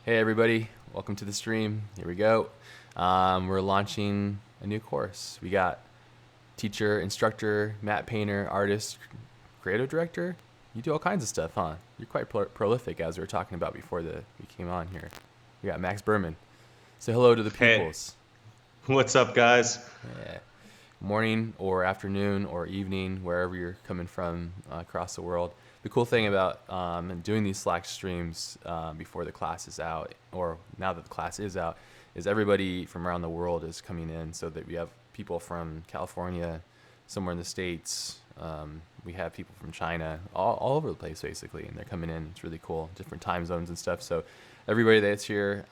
Hey everybody, welcome to the stream. Here we go. We're launching a new course. We got teacher, instructor, matte painter, artist, creative director. You do all kinds of stuff, huh? You're quite prolific, as we were talking about before we came on here. We got Maxx Burman. Say hello to the Hey, peoples. what's up, guys? Yeah. Morning or afternoon or evening, wherever you're coming from across the world. The cool thing about doing these Slack streams before the class is out, or now that the class is out, is everybody from around the world is coming in. So that we have people from California, somewhere in the States. We have people from China, all over the place basically, and they're coming in. It's really cool, different time zones and stuff. So everybody that's here,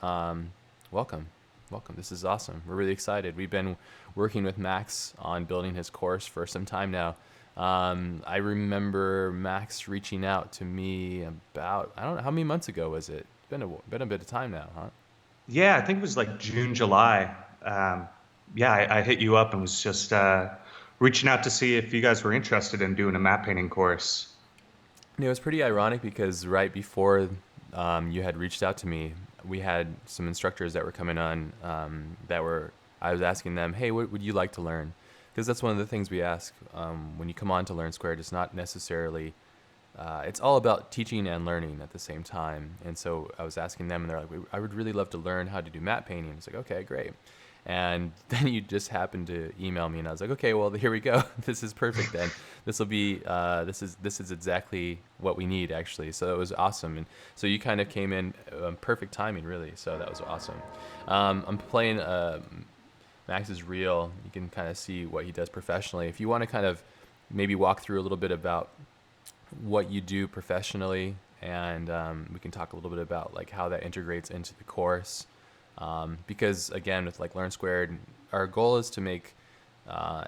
welcome. Welcome. This is awesome. We're really excited. We've been working with Max on building his course for some time now. I remember Max reaching out to me about, I don't know, how many months ago was it? Been a bit of time now, huh? Yeah, I think it was like June, July. Yeah, I hit you up and was just reaching out to see if you guys were interested in doing a map painting course. It was pretty ironic because right before you had reached out to me, we had some instructors that were coming on I was asking them, hey, what would you like to learn? Because that's one of the things we ask when you come on to Learn Squared. It's not necessarily, it's all about teaching and learning at the same time. And so I was asking them, and they're like, I would really love to learn how to do matte painting. It's like, okay, great. And then you just happened to email me, and I was like, okay, well, here we go. This is perfect. Then this will be this is exactly what we need, actually. So it was awesome, and so you kind of came in perfect timing, really. So that was awesome. I'm playing Max's reel. You can kind of see what he does professionally. If you want to kind of maybe walk through a little bit about what you do professionally, and we can talk a little bit about like how that integrates into the course. Because again, with like Learn Squared, our goal is to make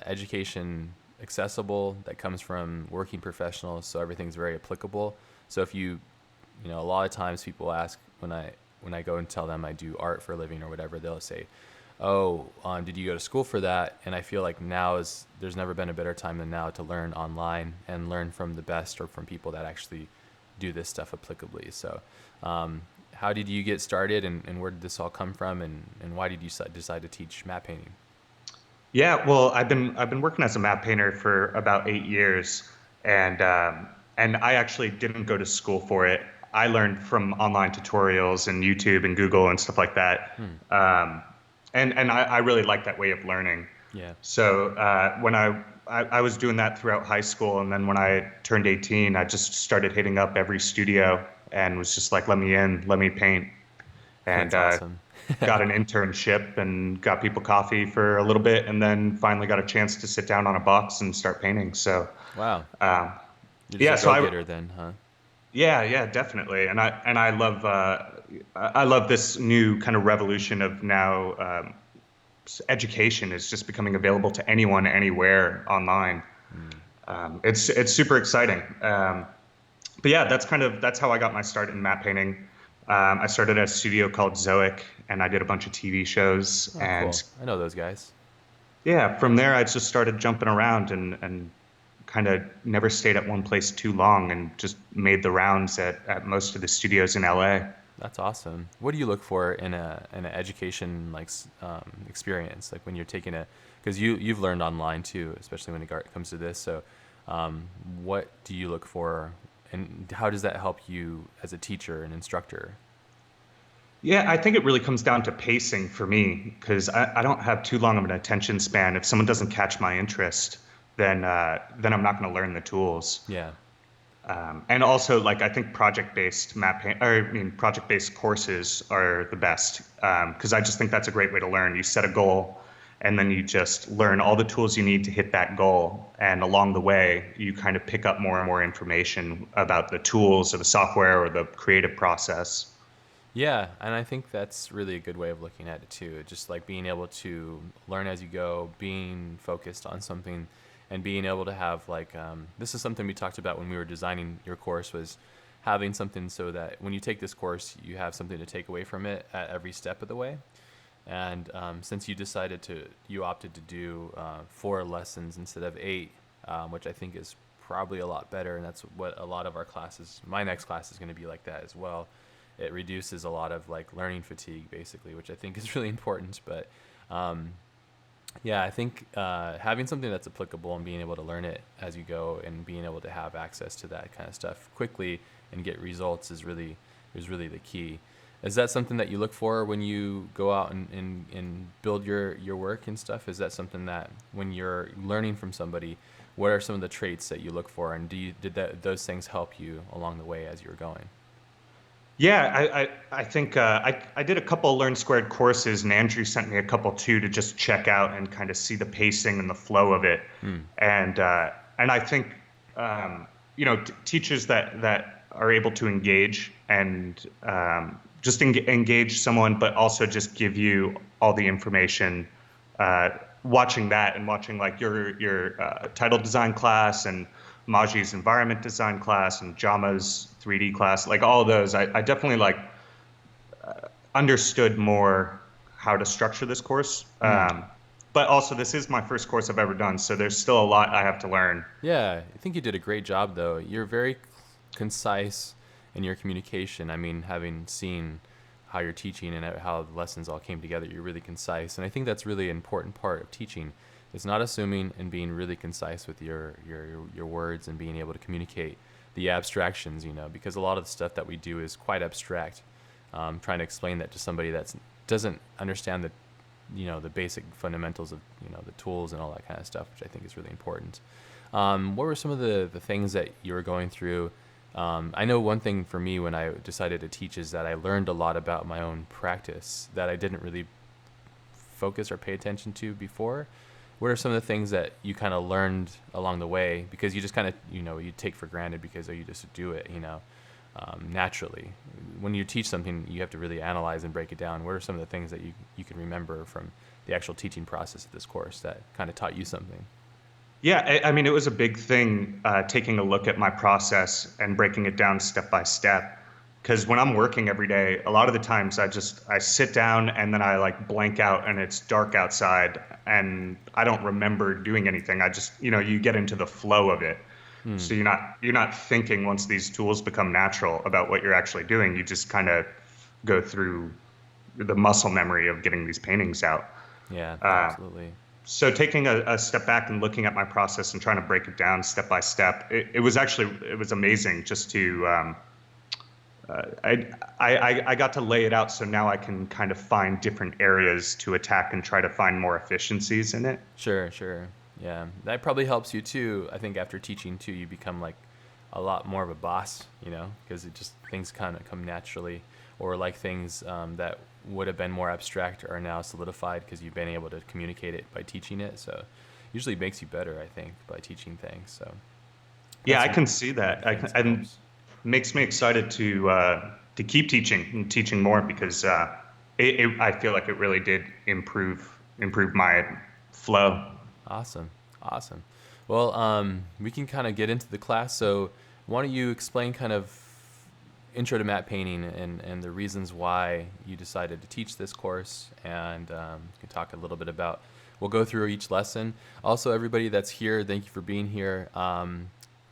education accessible that comes from working professionals, so everything's very applicable. So if a lot of times people ask when I go and tell them I do art for a living or whatever, they'll say, "Oh, did you go to school for that?" And I feel like there's never been a better time than now to learn online and learn from the best or from people that actually do this stuff applicably. So how did you get started, and where did this all come from, and why did you decide to teach matte painting? Yeah, well, I've been working as a map painter for about 8 years, and I actually didn't go to school for it. I learned from online tutorials and YouTube and Google and stuff like that. Hmm. And I really like that way of learning. Yeah. So when I was doing that throughout high school, and then when I turned 18, I just started hitting up every studio and was just like, "Let me in, let me paint," and That's awesome. got an internship and got people coffee for a little bit, and then finally got a chance to sit down on a box and start painting. So Wow. um, You're just a yeah, so I go-getter then, huh? yeah, definitely, and I love I love this new kind of revolution of now. Education is just becoming available to anyone, anywhere, online. Mm. It's super exciting. But yeah, that's how I got my start in matte painting. I started at a studio called Zoic, and I did a bunch of TV shows. Oh, And cool. I know those guys. yeah, from there I just started jumping around and kind of never stayed at one place too long, and just made the rounds at most of the studios in LA. That's awesome. What do you look for in an education experience, like when you're taking because you've learned online too, especially when it comes to this. So, what do you look for, and how does that help you as a teacher and instructor? Yeah, I think it really comes down to pacing for me, because I don't have too long of an attention span. If someone doesn't catch my interest, then I'm not going to learn the tools. Yeah. And also, like, I think project-based project-based courses are the best, because I just think that's a great way to learn. You set a goal, and then you just learn all the tools you need to hit that goal. And along the way, you kind of pick up more and more information about the tools or the software or the creative process. Yeah, and I think that's really a good way of looking at it too. Just like being able to learn as you go, being focused on something, and being able to have like this is something we talked about when we were designing your course, was having something so that when you take this course, you have something to take away from it at every step of the way. And since you opted to do 4 lessons instead of 8, which I think is probably a lot better, and that's what a lot of our classes, my next class is going to be like that as well. it reduces a lot of like learning fatigue, basically, which I think is really important. But um, yeah, I think having something that's applicable and being able to learn it as you go and being able to have access to that kind of stuff quickly and get results is really the key. Is that something that you look for when you go out and build your work and stuff? Is that something that when you're learning from somebody, what are some of the traits that you look for, and those things help you along the way as you're going? Yeah, I think I did a couple Learn Squared courses, and Andrew sent me a couple too to just check out and kind of see the pacing and the flow of it. Mm. And I think teachers that are able to engage and just engage someone, but also just give you all the information. Watching that and watching like your title design class and Maji's environment design class and Jama's 3D class, like all of those, I definitely like understood more how to structure this course. Mm. But also, this is my first course I've ever done, so there's still a lot I have to learn. Yeah, I think you did a great job, though. You're very concise in your communication. I mean, having seen how you're teaching and how the lessons all came together, you're really concise. And I think that's really an important part of teaching. It's not assuming and being really concise with your words and being able to communicate the abstractions, because a lot of the stuff that we do is quite abstract. Trying to explain that to somebody that doesn't understand the basic fundamentals of the tools and all that kind of stuff, which I think is really important. What were some of the things that you were going through? I know one thing for me when I decided to teach is that I learned a lot about my own practice that I didn't really focus or pay attention to before. What are some of the things that you kind of learned along the way, because you just kind of you take for granted because you just do it naturally? When you teach something, you have to really analyze and break it down. What are some of the things that you can remember from the actual teaching process of this course that kind of taught you something? Yeah, I mean, it was a big thing taking a look at my process and breaking it down step by step. Because when I'm working every day, a lot of the times I sit down and then I like blank out and it's dark outside and I don't remember doing anything. I just, you get into the flow of it. So you're not thinking once these tools become natural about what you're actually doing. You just kind of go through the muscle memory of getting these paintings out. Yeah, absolutely. So taking a step back and looking at my process and trying to break it down step by step, it was amazing just to I got to lay it out, so now I can kind of find different areas to attack and try to find more efficiencies in it. Sure. Yeah, that probably helps you too. I think after teaching too, you become like a lot more of a boss, because it just things kind of come naturally, or like things that would have been more abstract are now solidified because you've been able to communicate it by teaching it. So usually makes you better, I think, by teaching things. So yeah, I can see that. And makes me excited to keep teaching and teaching more because I feel like it really did improve my flow. Awesome. Well, we can kind of get into the class. So why don't you explain kind of intro to matte painting and the reasons why you decided to teach this course, and you can talk a little bit about, we'll go through each lesson. Also, everybody that's here, thank you for being here.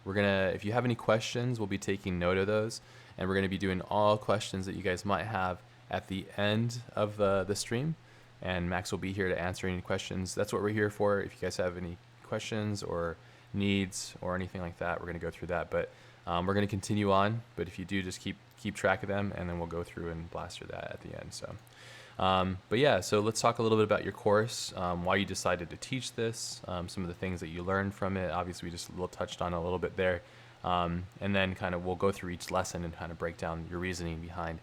If you have any questions, we'll be taking note of those, and we're going to be doing all questions that you guys might have at the end of the stream, and Max will be here to answer any questions. That's what we're here for. If you guys have any questions or needs or anything like that, we're going to go through that, but we're going to continue on. But if you do, just keep track of them, and then we'll go through and blast through that at the end. So let's talk a little bit about your course, why you decided to teach this, some of the things that you learned from it. Obviously, we just touched on a little bit there, and then kind of we'll go through each lesson and kind of break down your reasoning behind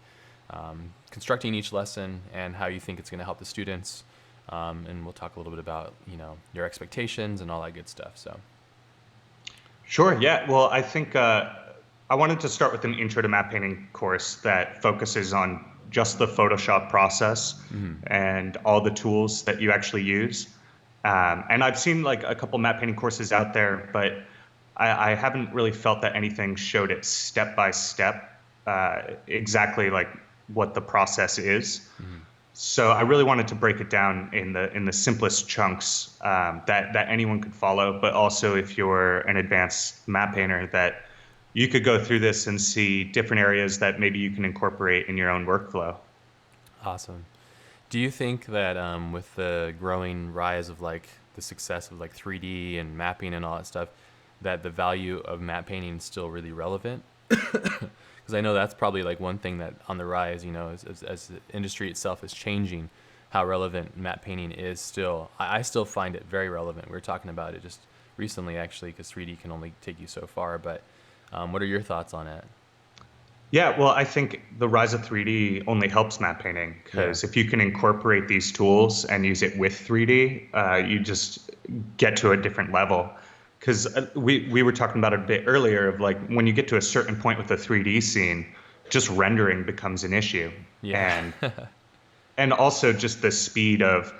constructing each lesson and how you think it's going to help the students, and we'll talk a little bit about your expectations and all that good stuff. So. Sure. Yeah. Well, I think I wanted to start with an intro to matte painting course that focuses on just the Photoshop process and all the tools that you actually use. And I've seen like a couple matte painting courses out there, but I haven't really felt that anything showed it step by step exactly like what the process is. So I really wanted to break it down in the simplest chunks that anyone could follow, but also if you're an advanced matte painter, that you could go through this and see different areas that maybe you can incorporate in your own workflow. Awesome. Do you think that with the growing rise of like the success of like 3D and mapping and all that stuff, that the value of matte painting is still really relevant? Because I know that's probably like one thing that on the rise, you know, as the industry itself is changing, how relevant matte painting is still. I still find it very relevant. We were talking about it just recently, actually, because 3D can only take you so far. But what are your thoughts on it? Yeah, well, I think the rise of 3D only helps matte painting Yeah. because if you can incorporate these tools and use it with 3D, you just get to a different level. Because we were talking about it a bit earlier of like when you get to a certain point with a 3D scene, just rendering becomes an issue. Yeah. And also just the speed of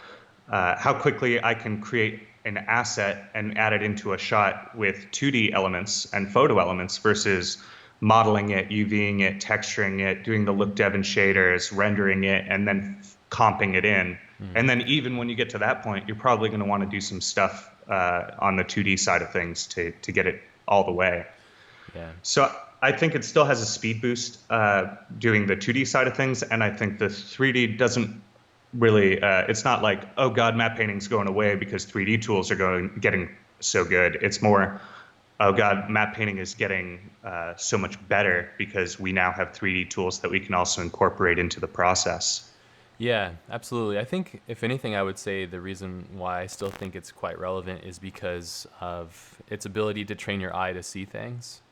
how quickly I can create an asset and add it into a shot with 2D elements and photo elements versus modeling it, UVing it, texturing it, doing the look dev and shaders, rendering it, and then comping it in. Mm. And then even when you get to that point, you're probably going to want to do some stuff on the 2D side of things to get it all the way. Yeah. So I think it still has a speed boost doing the 2D side of things, and I think the 3D doesn't really. It's not like, oh God, matte painting's going away because 3D tools are getting so good. It's more, oh God, matte painting is getting so much better because we now have 3D tools that we can also incorporate into the process. Yeah, absolutely. I think, if anything, I would say the reason why I still think it's quite relevant is because of its ability to train your eye to see things.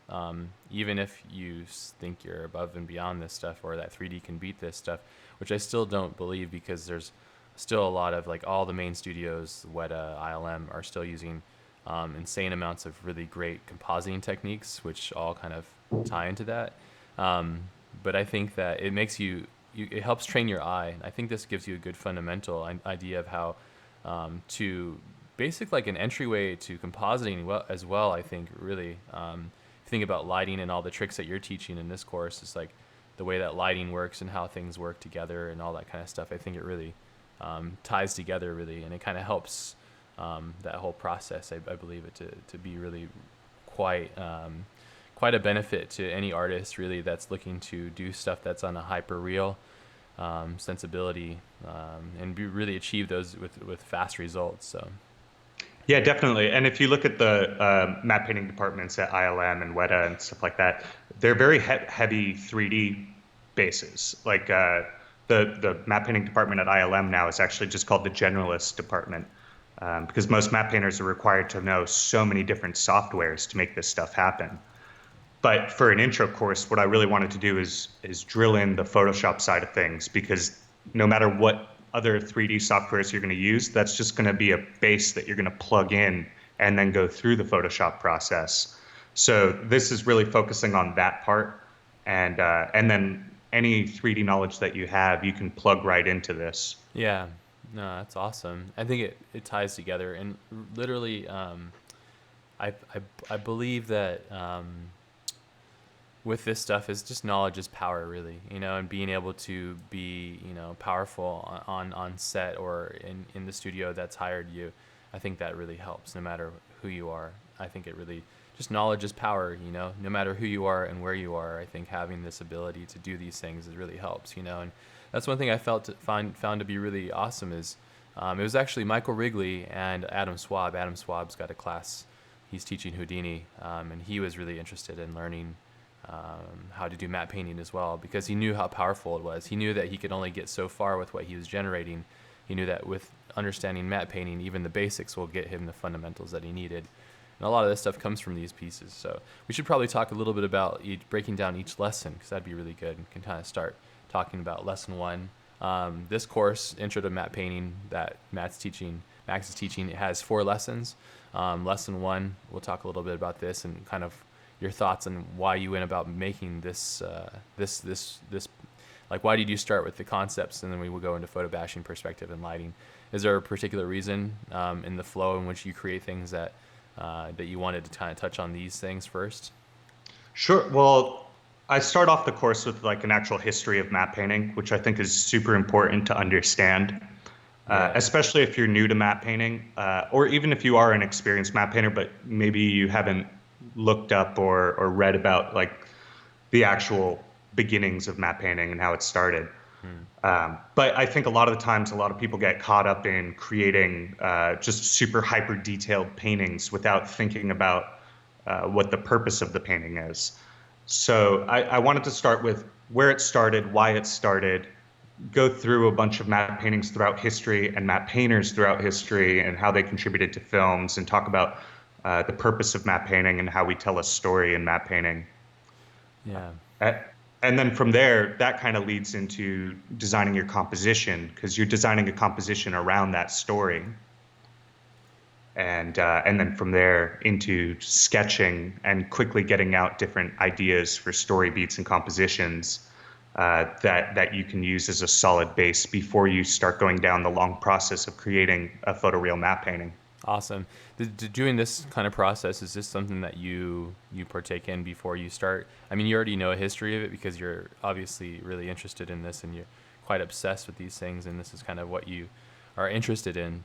Even if you think you're above and beyond this stuff, or that 3D can beat this stuff, which I still don't believe, because there's still a lot of like all the main studios, Weta, ILM, are still using insane amounts of really great compositing techniques, which all kind of tie into that. But I think that it makes it helps train your eye. I think this gives you a good fundamental idea of how to basic like an entryway to compositing as well. I think really, if you think about lighting and all the tricks that you're teaching in this course, it's like the way that lighting works and how things work together and all that kind of stuff. I think it really ties together really, and it kind of helps that whole process. I believe it to be really quite quite a benefit to any artist really that's looking to do stuff that's on a hyper real sensibility, and really achieve those with fast results. So Yeah, definitely. And if you look at the matte painting departments at ILM and Weta and stuff like that, they're very heavy 3D bases. Like the matte painting department at ILM now is actually just called the generalist department, because most matte painters are required to know so many different softwares to make this stuff happen. But for an intro course, what I really wanted to do is drill in the Photoshop side of things, because no matter what other 3D softwares you're going to use, that's just going to be a base that you're going to plug in and then go through the Photoshop process. So this is really focusing on that part, and then any 3D knowledge that you have, you can plug right into this. yeah, no, that's awesome. I think it ties together, and literally, I believe that. With this stuff is just knowledge is power, really, you know, and being able to be, you know, powerful on set or in the studio that's hired you. I think that really helps no matter who you are. I think it really just knowledge is power, you know, no matter who you are and where you are. I think having this ability to do these things is really helps, you know, and that's one thing I found to be really awesome is it was actually Michael Wrigley and Adam Swab. Adam Swab's got a class, he's teaching Houdini, and he was really interested in learning how to do matte painting as well, because he knew how powerful it was. He knew that he could only get so far with what he was generating. He knew that with understanding matte painting, even the basics will get him the fundamentals that he needed. And a lot of this stuff comes from these pieces. So we should probably talk a little bit about breaking down each lesson, because that'd be really good. And can kind of start talking about lesson one. This course, Intro to Matte Painting, that Max is teaching, it has 4 lessons. Lesson one, we'll talk a little bit about this and kind of your thoughts on why you went about making this, like why did you start with the concepts, and then we will go into photo bashing, perspective, and lighting. Is there a particular reason in the flow in which you create things that you wanted to kind of touch on these things first? Sure. Well, I start off the course with like an actual history of matte painting, which I think is super important to understand, especially if you're new to matte painting, or even if you are an experienced matte painter, but maybe you haven't looked up or read about like the actual beginnings of matte painting and how it started. Hmm. But I think a lot of the times, a lot of people get caught up in creating just super hyper detailed paintings without thinking about what the purpose of the painting is. So I wanted to start with where it started, why it started, go through a bunch of matte paintings throughout history and matte painters throughout history and how they contributed to films, and talk about the purpose of matte painting and how we tell a story in matte painting. Yeah. Uh, And then from there, that kind of leads into designing your composition, because you're designing a composition around that story. And then from there into sketching and quickly getting out different ideas for story beats and compositions that you can use as a solid base before you start going down the long process of creating a photoreal matte painting. Awesome. Doing this kind of process, is this something that you partake in before you start? I mean, you already know a history of it because you're obviously really interested in this and you're quite obsessed with these things, and this is kind of what you are interested in.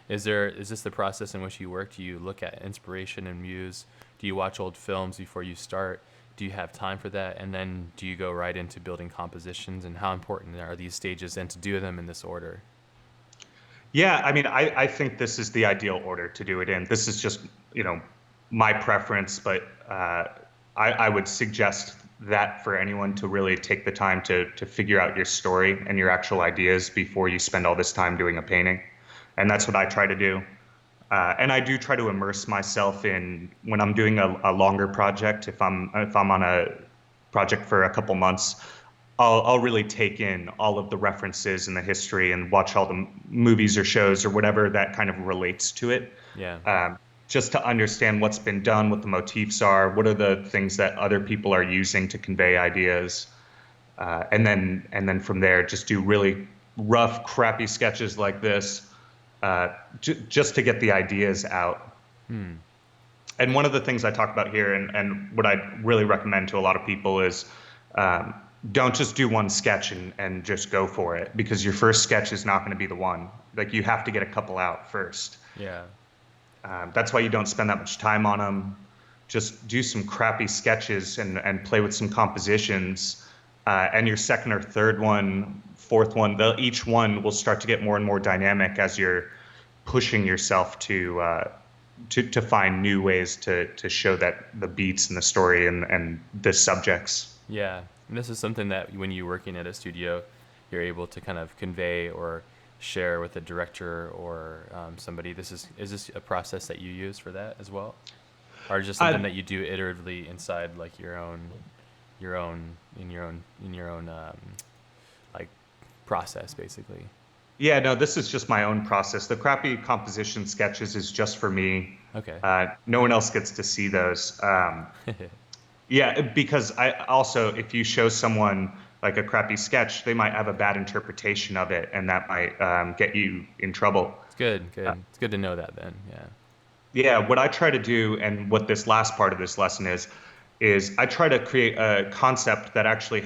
Is this the process in which you work? Do you look at inspiration and muse? Do you watch old films before you start? Do you have time for that? And then do you go right into building compositions? And how important are these stages and to do them in this order? Yeah, I mean, I think this is the ideal order to do it in. This is just, my preference, but I would suggest that for anyone to really take the time to figure out your story and your actual ideas before you spend all this time doing a painting. And that's what I try to do. And I do try to immerse myself in when I'm doing a longer project. If I'm on a project for a couple months, I'll really take in all of the references and the history and watch all the movies or shows or whatever that kind of relates to it. Yeah. Just to understand what's been done, what the motifs are, what are the things that other people are using to convey ideas, and then from there, just do really rough, crappy sketches like this, just to get the ideas out. Hmm. And one of the things I talk about here, and what I really recommend to a lot of people is, um, don't just do one sketch and just go for it, because your first sketch is not going to be the one. Like, you have to get a couple out first. Yeah. That's why you don't spend that much time on them. Just do some crappy sketches and play with some compositions. And your second or third one, fourth one, each one will start to get more and more dynamic as you're pushing yourself to find new ways to show that the beats and the story and the subjects. Yeah, and this is something that when you're working at a studio, you're able to kind of convey or share with a director or somebody. Is this a process that you use for that as well, or just something that you do iteratively inside like your own like process basically? Yeah, no, this is just my own process. The crappy composition sketches is just for me. Okay. No one else gets to see those. Yeah, because I also, if you show someone like a crappy sketch, they might have a bad interpretation of it, and that might get you in trouble. It's good. It's good to know that then. Yeah. Yeah, what I try to do, and what this last part of this lesson is I try to create a concept that actually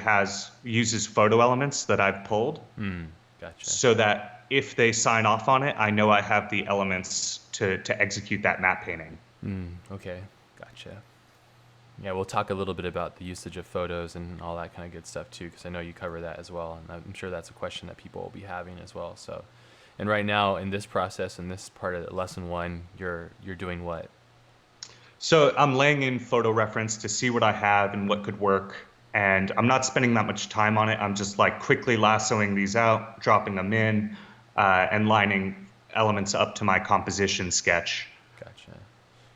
uses photo elements that I've pulled, Gotcha. so that if they sign off on it, I know I have the elements to execute that matte painting. Okay. Gotcha. Yeah, we'll talk a little bit about the usage of photos and all that kind of good stuff too, because I know you cover that as well, and I'm sure that's a question that people will be having as well. So, and right now in this process, in this part of lesson one, you're doing what? So I'm laying in photo reference to see what I have and what could work. And I'm not spending that much time on it. I'm just like quickly lassoing these out, dropping them in, and lining elements up to my composition sketch. Gotcha.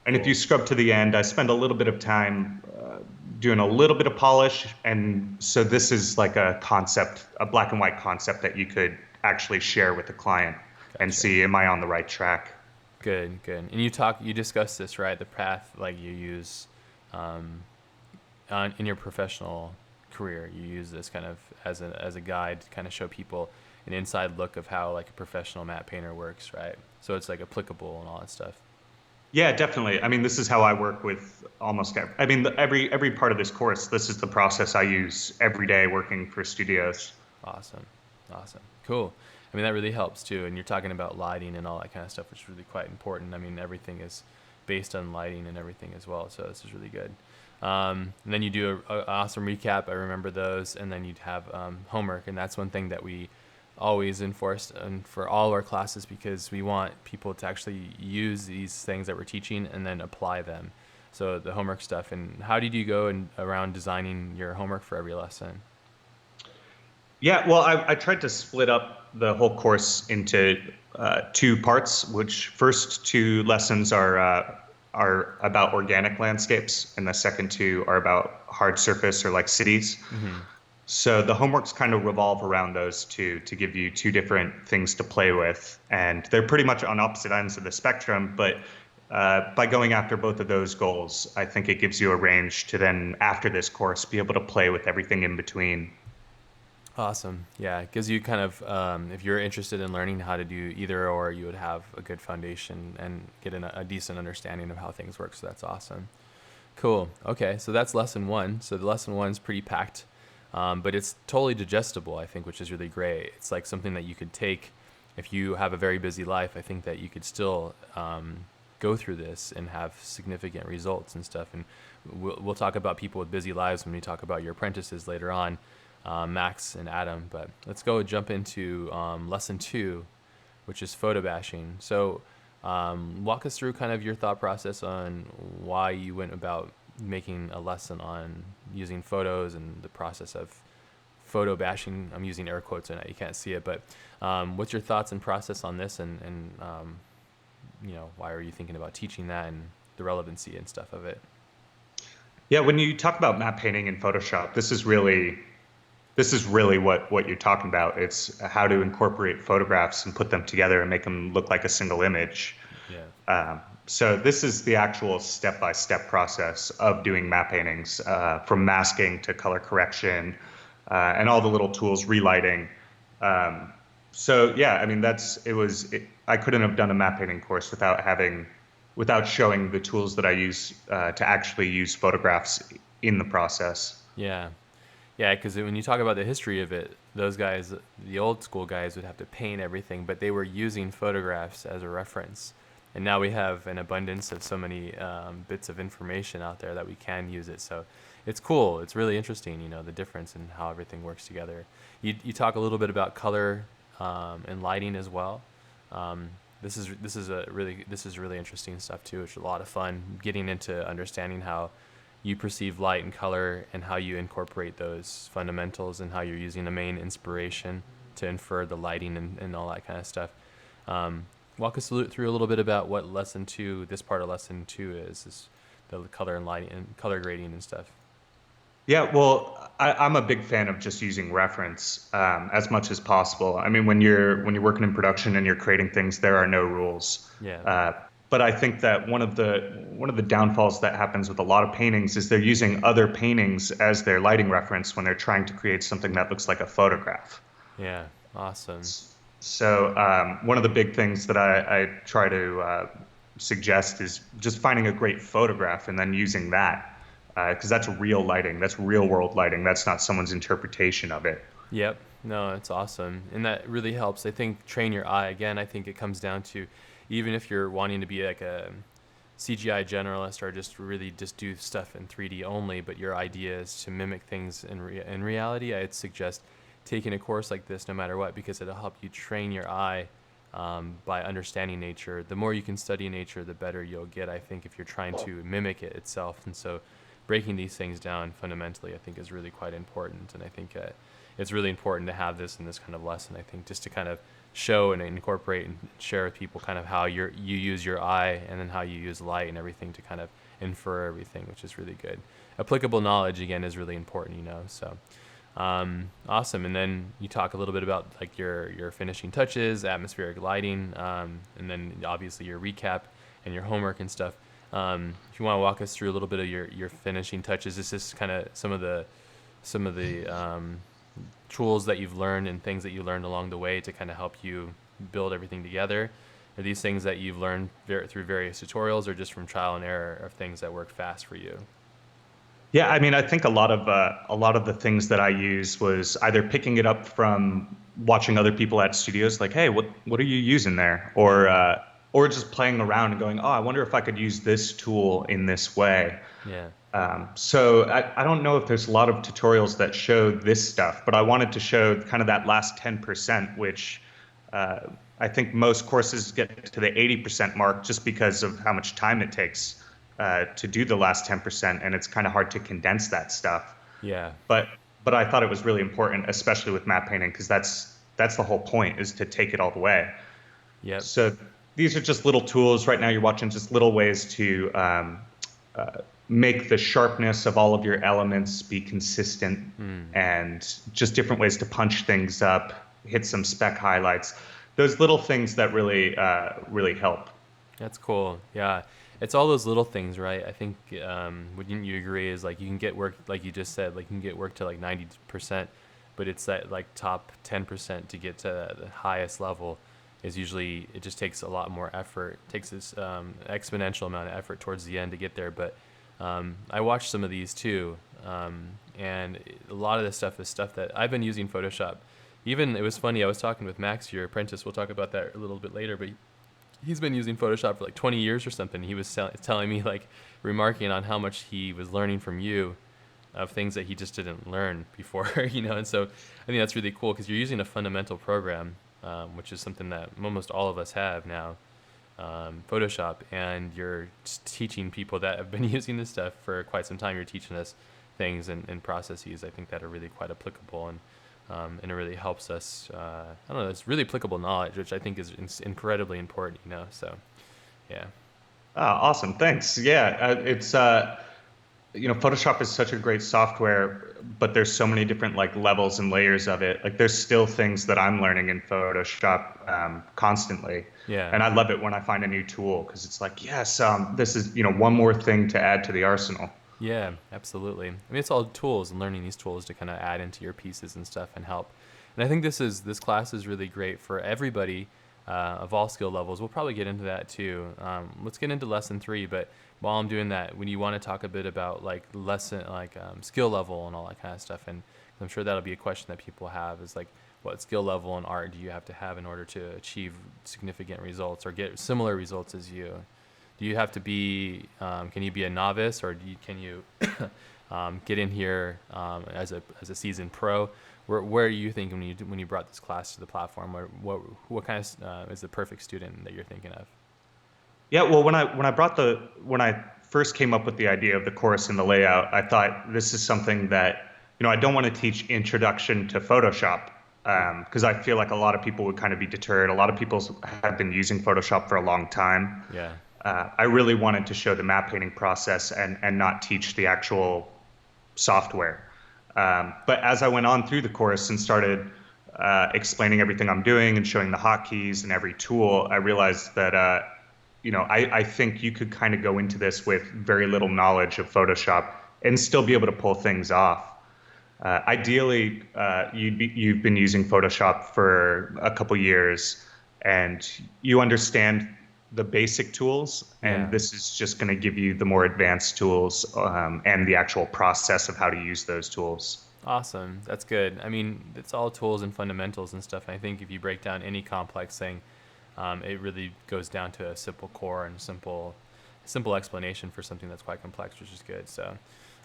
And if you scrub to the end, I spend a little bit of time doing a little bit of polish. And so this is like a concept, a black and white concept that you could actually share with the client and see, am I on the right track? Good. And you discussed this, right? The path like you use in your professional career. You use this kind of as a guide to kind of show people an inside look of how like a professional matte painter works, right? So it's like applicable and all that stuff. Yeah, definitely. I mean, this is how I work with almost every part of this course. This is the process I use every day working for studios. Awesome. Cool. I mean, that really helps too. And you're talking about lighting and all that kind of stuff, which is really quite important. I mean, everything is based on lighting and everything as well. So this is really good. And then you do a awesome recap. I remember those, and then you'd have homework, and that's one thing that we always enforced and for all of our classes, because we want people to actually use these things that we're teaching and then apply them. So the homework stuff. And how did you go around designing your homework for every lesson? Yeah, well, I tried to split up the whole course into two parts, which first two lessons are about organic landscapes, and the second two are about hard surface or like cities. Mm-hmm. So the homeworks kind of revolve around those two to give you two different things to play with, and they're pretty much on opposite ends of the spectrum, but by going after both of those goals, I think it gives you a range to then, after this course, be able to play with everything in between. Awesome. Yeah, it gives you kind of, if you're interested in learning how to do either or, you would have a good foundation and get a decent understanding of how things work. So that's awesome. Cool. Okay, so that's lesson one. So the lesson one's pretty packed, but it's totally digestible, I think, which is really great. It's like something that you could take if you have a very busy life. I think that you could still go through this and have significant results and stuff. And we'll talk about people with busy lives when we talk about your apprentices later on. Max and Adam, but let's jump into lesson 2, which is photo bashing. So walk us through kind of your thought process on why you went about making a lesson on using photos and the process of photo bashing. I'm using air quotes and you can't see it, but what's your thoughts and process on this, and why are you thinking about teaching that and the relevancy and stuff of it? Yeah, when you talk about map painting in Photoshop, this is really what you're talking about. It's how to incorporate photographs and put them together and make them look like a single image. Yeah. So this is the actual step-by-step process of doing map paintings, from masking to color correction, and all the little tools, relighting. So yeah, I mean, I couldn't have done a map painting course without showing the tools that I use to actually use photographs in the process. Yeah. Yeah, because when you talk about the history of it, those guys, the old school guys, would have to paint everything, but they were using photographs as a reference. And now we have an abundance of so many bits of information out there that we can use it. So it's cool. It's really interesting, the difference in how everything works together. You talk a little bit about color and lighting as well. This is really interesting stuff too. It's a lot of fun getting into understanding how you perceive light and color and how you incorporate those fundamentals and how you're using the main inspiration to infer the lighting and all that kind of stuff. Walk us through a little bit about what this part of lesson 2 is the color and lighting and color grading and stuff. Yeah, well, I'm a big fan of just using reference as much as possible. I mean, when you're working in production and you're creating things, there are no rules. Yeah. But I think that one of the downfalls that happens with a lot of paintings is they're using other paintings as their lighting reference when they're trying to create something that looks like a photograph. Yeah, awesome. So one of the big things that I try to suggest is just finding a great photograph and then using that, because that's real lighting. That's real world lighting. That's not someone's interpretation of it. Yep. No, it's awesome. And that really helps. I think train your eye. Again, I think it comes down to, even if you're wanting to be like a CGI generalist or just do stuff in 3D only, but your idea is to mimic things in reality, I'd suggest taking a course like this no matter what, because it'll help you train your eye by understanding nature. The more you can study nature, the better you'll get, I think, if you're trying to mimic it itself. And so breaking these things down fundamentally, I think, is really quite important. And I think it's really important to have this in this kind of lesson, I think, just to kind of show and incorporate and share with people kind of how you use your eye and then how you use light and everything to kind of infer everything, which is really good. Applicable knowledge, again, is really important, so awesome. And then you talk a little bit about like your finishing touches, atmospheric lighting, and then obviously your recap and your homework and stuff. If you want to walk us through a little bit of your finishing touches, this is kind of some of the tools that you've learned and things that you learned along the way to kind of help you build everything together. Are these things that you've learned through various tutorials or just from trial and error of things that work fast for you? Yeah, I mean, I think a lot of the things that I use was either picking it up from watching other people at studios, like, hey, what are you using there? Or or just playing around and going, oh, I wonder if I could use this tool in this way. Yeah. So I don't know if there's a lot of tutorials that show this stuff, but I wanted to show kind of that last 10%, which uh, I think most courses get to the 80% mark just because of how much time it takes to do the last 10%, and it's kind of hard to condense that stuff. Yeah. But but I thought it was really important, especially with matte painting, because that's the whole point, is to take it all the way. Yep. So these are just little tools. Right now, you're watching just little ways to make the sharpness of all of your elements be consistent, and just different ways to punch things up, hit some spec highlights. Those little things that really help. That's cool. Yeah. It's all those little things, right? I think, wouldn't you agree, is like you can get work, like you just said, like you can get work to like 90%, but it's that like top 10% to get to the highest level is usually, it just takes a lot more effort. It takes this exponential amount of effort towards the end to get there. But I watched some of these too, and a lot of this stuff is stuff that I've been using Photoshop. Even, it was funny, I was talking with Max, your apprentice, we'll talk about that a little bit later, but he's been using Photoshop for like 20 years or something. He was telling me, like, remarking on how much he was learning from you of things that he just didn't learn before, and so I think that's really cool because you're using a fundamental program, which is something that almost all of us have now, Photoshop, and you're just teaching people that have been using this stuff for quite some time. You're teaching us things and processes, I think, that are really quite applicable, and it really helps us. I don't know, it's really applicable knowledge, which I think is incredibly important, so yeah. Oh, awesome. Thanks. Yeah, Photoshop is such a great software, but there's so many different like levels and layers of it. Like there's still things that I'm learning in Photoshop constantly. Yeah. And I love it when I find a new tool because it's like, yes, this is, one more thing to add to the arsenal. Yeah, absolutely. I mean, it's all tools, and learning these tools to kind of add into your pieces and stuff and help. And I think this class is really great for everybody of all skill levels. We'll probably get into that too. Let's get into lesson 3, but while I'm doing that, when you want to talk a bit about like skill level and all that kind of stuff, and I'm sure that'll be a question that people have, is like, what skill level in art do you have to have in order to achieve significant results or get similar results as you? Do you have to be, can you be a novice, or can you get in here as a seasoned pro? Where are you thinking when you brought this class to the platform? What kind of is the perfect student that you're thinking of? Yeah, well, when I first came up with the idea of the course and the layout, I thought this is something that, I don't want to teach introduction to Photoshop, because I feel like a lot of people would kind of be deterred. A lot of people have been using Photoshop for a long time. Yeah. I really wanted to show the map painting process and not teach the actual software. But as I went on through the course and started explaining everything I'm doing and showing the hotkeys and every tool, I realized that I think you could kind of go into this with very little knowledge of Photoshop and still be able to pull things off. Ideally, you've been using Photoshop for a couple years and you understand the basic tools, and this is just going to give you the more advanced tools and the actual process of how to use those tools. Awesome. That's good. I mean, it's all tools and fundamentals and stuff. And I think if you break down any complex thing, it really goes down to a simple core and simple explanation for something that's quite complex, which is good. So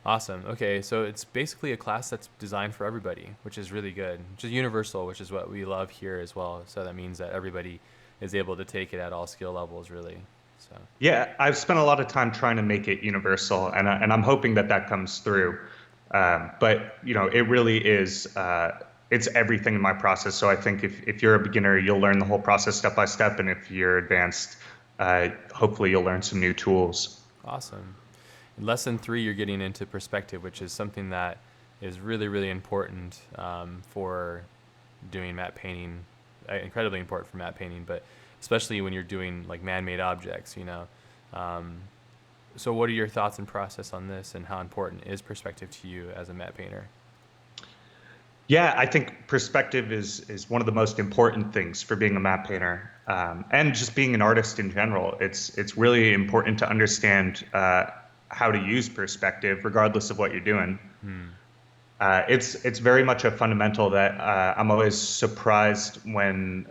awesome. Okay, so it's basically a class that's designed for everybody, which is really good, which is universal, which is what we love here as well. So that means that everybody is able to take it at all skill levels, really. So yeah, I've spent a lot of time trying to make it universal, and I'm hoping that comes through. But it really is. It's everything in my process. So I think if you're a beginner, you'll learn the whole process step by step, and if you're advanced, hopefully you'll learn some new tools. Awesome. In lesson 3, you're getting into perspective, which is something that is really, really important for doing matte painting. Incredibly important for matte painting, but especially when you're doing like man-made objects, So what are your thoughts and process on this, and how important is perspective to you as a matte painter? Yeah, I think perspective is one of the most important things for being a matte painter, and just being an artist in general. It's really important to understand how to use perspective, regardless of what you're doing. It's very much a fundamental that I'm always surprised when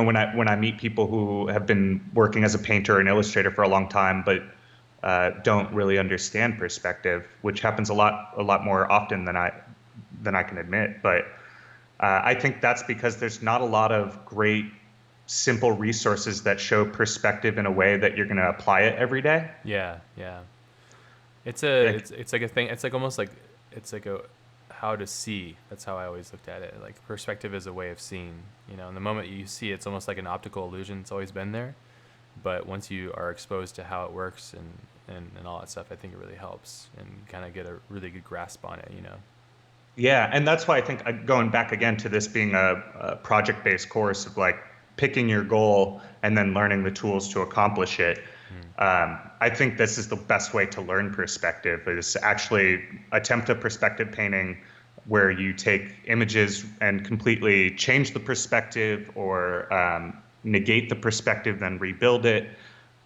when I meet people who have been working as a painter or an illustrator for a long time, but don't really understand perspective, which happens a lot more often than I can admit. But I think that's because there's not a lot of great, simple resources that show perspective in a way that you're going to apply it every day. Yeah, yeah. Like, It's like a thing. It's like almost like it's like a how to see. That's how I always looked at it. Like perspective is a way of seeing. And the moment you see it, it's almost like an optical illusion. It's always been there, but once you are exposed to how it works and all that stuff, I think it really helps and kind of get a really good grasp on it. yeah, and that's why I think going back again to this being a project-based course of like picking your goal and then learning the tools to accomplish it. I think this is the best way to learn perspective is actually attempt a perspective painting where you take images and completely change the perspective or negate the perspective, then rebuild it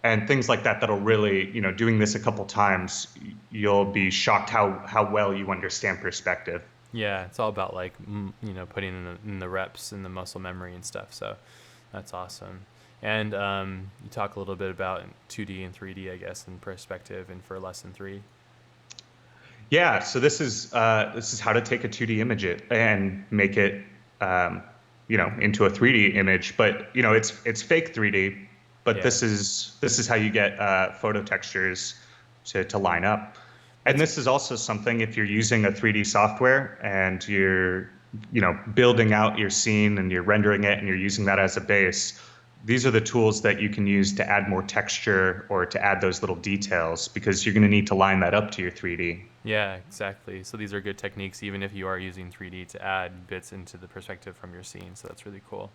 and things like that. That'll really, doing this a couple times, you'll be shocked how well you understand perspective. Yeah, it's all about like putting in the reps and the muscle memory and stuff. So that's awesome. And you talk a little bit about 2D and 3D, I guess, in perspective, and for lesson 3. Yeah, so this is how to take a 2D image and make it into a 3D image, but it's fake 3D, but Yeah. this is how you get photo textures to line up. And this is also something if you're using a 3D software and you're building out your scene and you're rendering it and you're using that as a base. These are the tools that you can use to add more texture or to add those little details because you're going to need to line that up to your 3D. Yeah, exactly. So these are good techniques, even if you are using 3D, to add bits into the perspective from your scene. So that's really cool.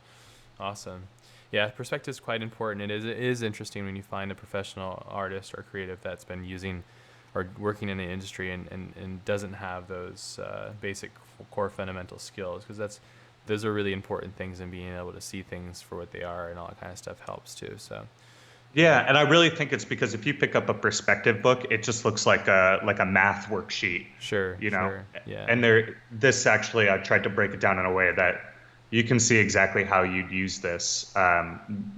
Awesome. Yeah, perspective is quite important. It is interesting when you find a professional artist or creative that's been using or working in the industry and doesn't have those basic core fundamental skills, because those are really important things, and being able to see things for what they are and all that kind of stuff helps too. So Yeah, and I really think it's because if you pick up a perspective book, it just looks like a math worksheet, sure, yeah, And this actually, I tried to break it down in a way that you can see exactly how you'd use this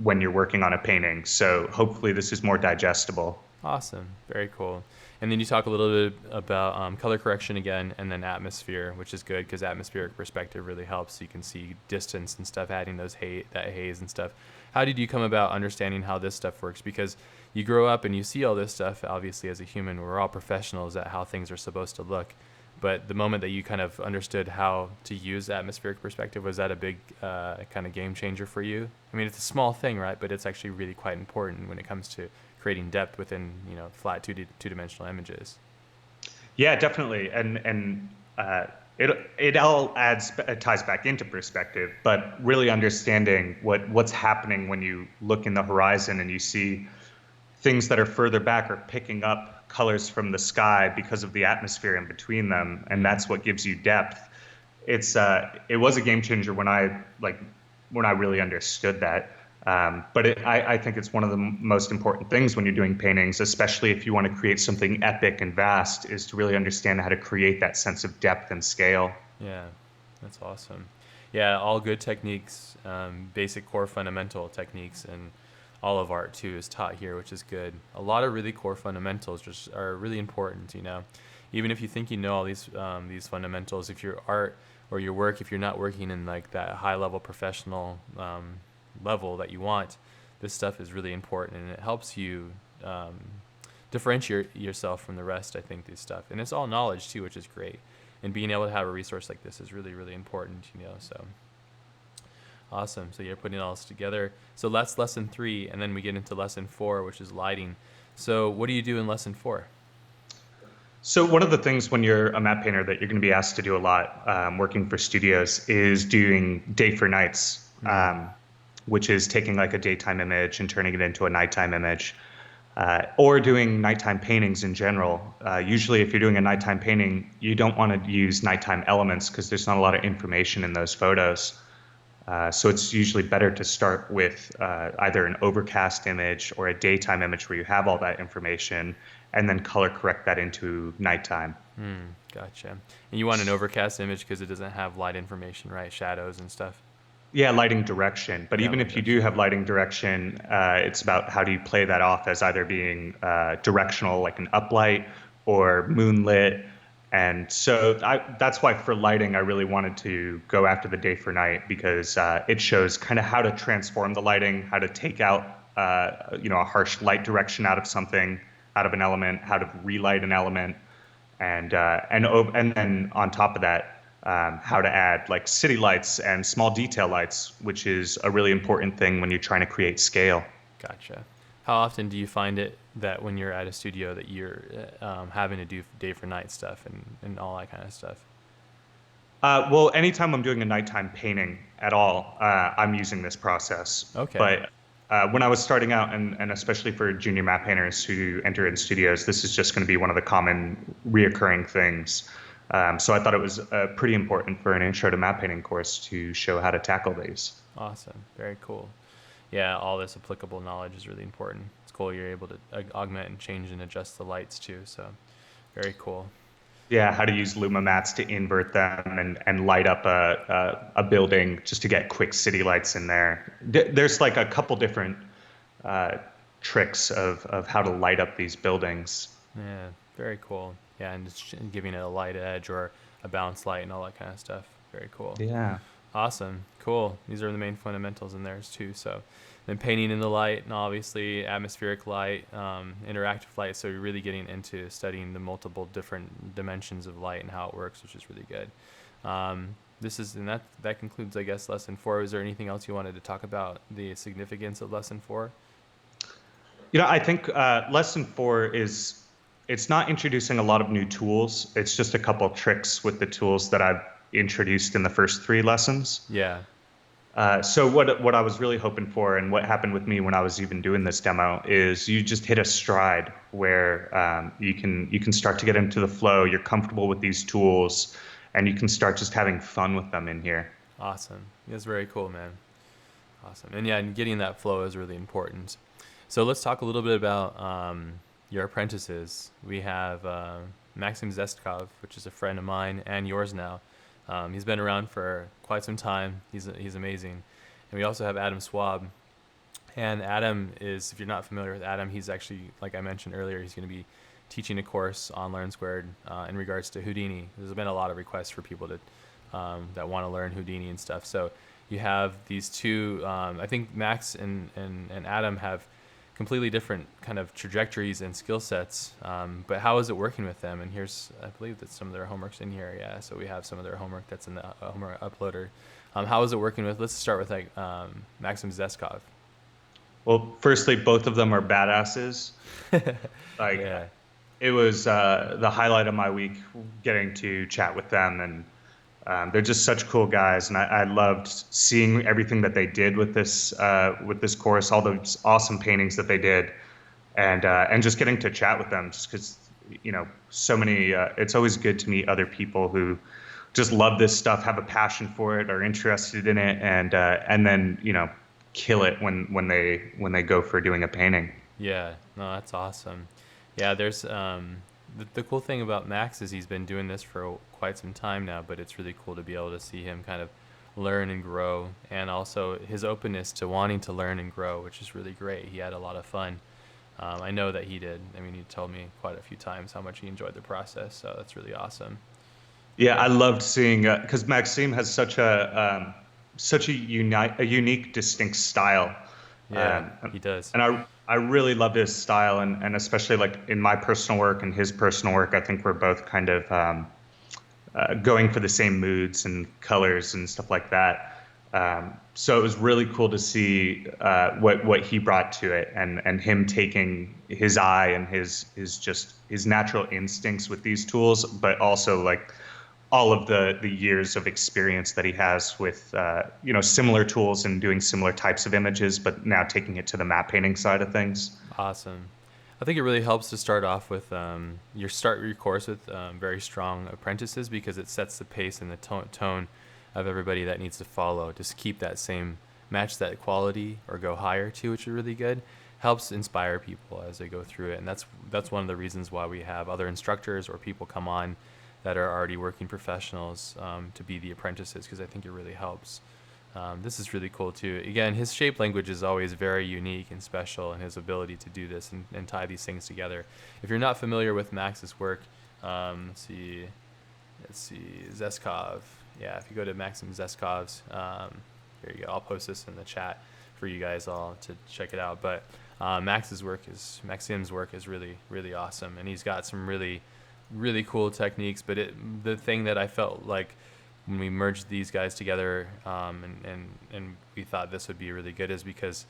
when you're working on a painting. So hopefully this is more digestible. awesome, very cool. And then you talk a little bit about color correction again, and then atmosphere, which is good because atmospheric perspective really helps. So you can see distance and stuff, adding that haze and stuff. How did you come about understanding how this stuff works? Because you grow up and you see all this stuff, obviously, as a human. We're all professionals at how things are supposed to look. But the moment that you kind of understood how to use atmospheric perspective, was that a big kind of game changer for you? I mean, it's a small thing, right? But it's actually really quite important when it comes to creating depth within flat two-dimensional images. Yeah, definitely, and it all ties back into perspective, but really understanding what's happening when you look in the horizon and you see things that are further back are picking up colors from the sky because of the atmosphere in between them, and that's what gives you depth. It was a game changer when I really understood that. But I think it's one of the most important things when you're doing paintings, especially if you want to create something epic and vast, is to really understand how to create that sense of depth and scale. Yeah, that's awesome. Yeah, all good techniques, basic core fundamental techniques, and all of art too is taught here, which is good. A lot of really core fundamentals just are really important. Even if you think you know all these fundamentals, if your art or your work, if you're not working in like that high level professional level that you want, this stuff is really important, and it helps you differentiate yourself from the rest. I think this stuff, and it's all knowledge too, which is great, and being able to have a resource like this is really, really important. So awesome. So you're putting all this together. So that's lesson 3, and then we get into lesson 4, which is lighting. So what do you do in lesson 4? So one of the things when you're a matte painter that you're going to be asked to do a lot working for studios is doing day for nights. Which is taking like a daytime image and turning it into a nighttime image, or doing nighttime paintings in general. Usually if you're doing a nighttime painting, you don't want to use nighttime elements because there's not a lot of information in those photos. So it's usually better to start with either an overcast image or a daytime image where you have all that information, and then color correct that into nighttime. Gotcha. And you want an overcast image because it doesn't have light information, right? Shadows and stuff. Yeah, lighting direction. But Yeah, even lighting if you do direction. have lighting direction, it's about how do you play that off as either being directional, like an uplight, or moonlit. And so that's why for lighting, I really wanted to go after the day for night because it shows kind of how to transform the lighting, how to take out, a harsh light direction out of something, out of an element, how to relight an element, and then on top of that, how to add like city lights and small detail lights, which is a really important thing when you're trying to create scale. Gotcha. How often do you find it that when you're at a studio that you're having to do day for night stuff and all that kind of stuff? Well, anytime I'm doing a nighttime painting at all, I'm using this process. Okay. But when I was starting out, and especially for junior map painters who enter in studios, this is just going to be one of the common reoccurring things. So I thought it was pretty important for an intro to map painting course to show how to tackle these. Awesome. Very cool. Yeah, all this applicable knowledge is really important. It's cool you're able to augment and change and adjust the lights too. So very cool. Yeah, how to use Luma mats to invert them and light up a building just to get quick city lights in there. There's like a couple different uh, tricks of how to light up these buildings. Yeah, very cool. Yeah, and just giving it a light edge or a bounce light and all that kind of stuff. Very cool. Yeah. Awesome. Cool. These are the main fundamentals in theirs too. So then painting in the light and obviously atmospheric light, interactive light. So you're really getting into studying the multiple different dimensions of light and how it works, which is really good. And that concludes, I guess, lesson 4. Is there anything else you wanted to talk about the significance of lesson 4? I think lesson 4 is it's not introducing a lot of new tools. It's just a couple of tricks with the tools that I've introduced in the first 3 lessons. Yeah. So what I was really hoping for, and what happened with me when I was even doing this demo, is you just hit a stride where you can start to get into the flow. You're comfortable with these tools, and you can start just having fun with them in here. Awesome. That's very cool, man. Awesome. And yeah, and getting that flow is really important. So let's talk a little bit about your apprentices. We have Maxim Zestkov, which is a friend of mine and yours now. He's been around for quite some time. He's amazing. And we also have Adam Swab. And Adam is, if you're not familiar with Adam, he's actually, like I mentioned earlier, he's going to be teaching a course on Learn Squared in regards to Houdini. There's been a lot of requests for people to that want to learn Houdini and stuff. So you have these two, I think Max and Adam have completely different kind of trajectories and skill sets, but how is it working with them? And here's, I believe that some of their homework's in here. Yeah, so we have some of their homework that's in the homework uploader. How is it working with, let's start with like Maxim Zeskov. Well, firstly, both of them are badasses. Like, Yeah. it was the highlight of my week getting to chat with them, and they're just such cool guys, and I loved seeing everything that they did with this course, all those awesome paintings that they did, and just getting to chat with them, just because so many. It's always good to meet other people who just love this stuff, have a passion for it, are interested in it, and then kill it when they go for doing a painting. Yeah, no, that's awesome. Yeah, there's the cool thing about Max is he's been doing this for quite some time now, but it's really cool to be able to see him kind of learn and grow, and also his openness to wanting to learn and grow, which is really great. He had a lot of fun. I know that he did. I mean, he told me quite a few times how much he enjoyed the process, so that's really awesome. Yeah, I loved seeing because Maxime has such a unique, distinct style. Yeah, he does. And I really love his style, and especially like in my personal work and his personal work, I think we're both kind of going for the same moods and colors and stuff like that. So it was really cool to see what he brought to it, and him taking his eye and his natural instincts with these tools, but also like all of the years of experience that he has with similar tools and doing similar types of images, but now taking it to the map painting side of things. Awesome. I think it really helps to start off with your course with very strong apprentices, because it sets the pace and the tone of everybody that needs to follow. Just keep that same, match that quality or go higher too, which is really good. Helps inspire people as they go through it, and that's one of the reasons why we have other instructors or people come on that are already working professionals to be the apprentices, because I think it really helps. This is really cool too. Again, his shape language is always very unique and special in his ability to do this and tie these things together. If you're not familiar with Max's work, let's see, Zeskov. Yeah, if you go to Maxim Zeskov's, here you go. I'll post this in the chat for you guys all to check it out. But Maxim's work is really, really awesome, and he's got some really, really cool techniques. But the thing that I felt like when we merged these guys together, and we thought this would be really good, is because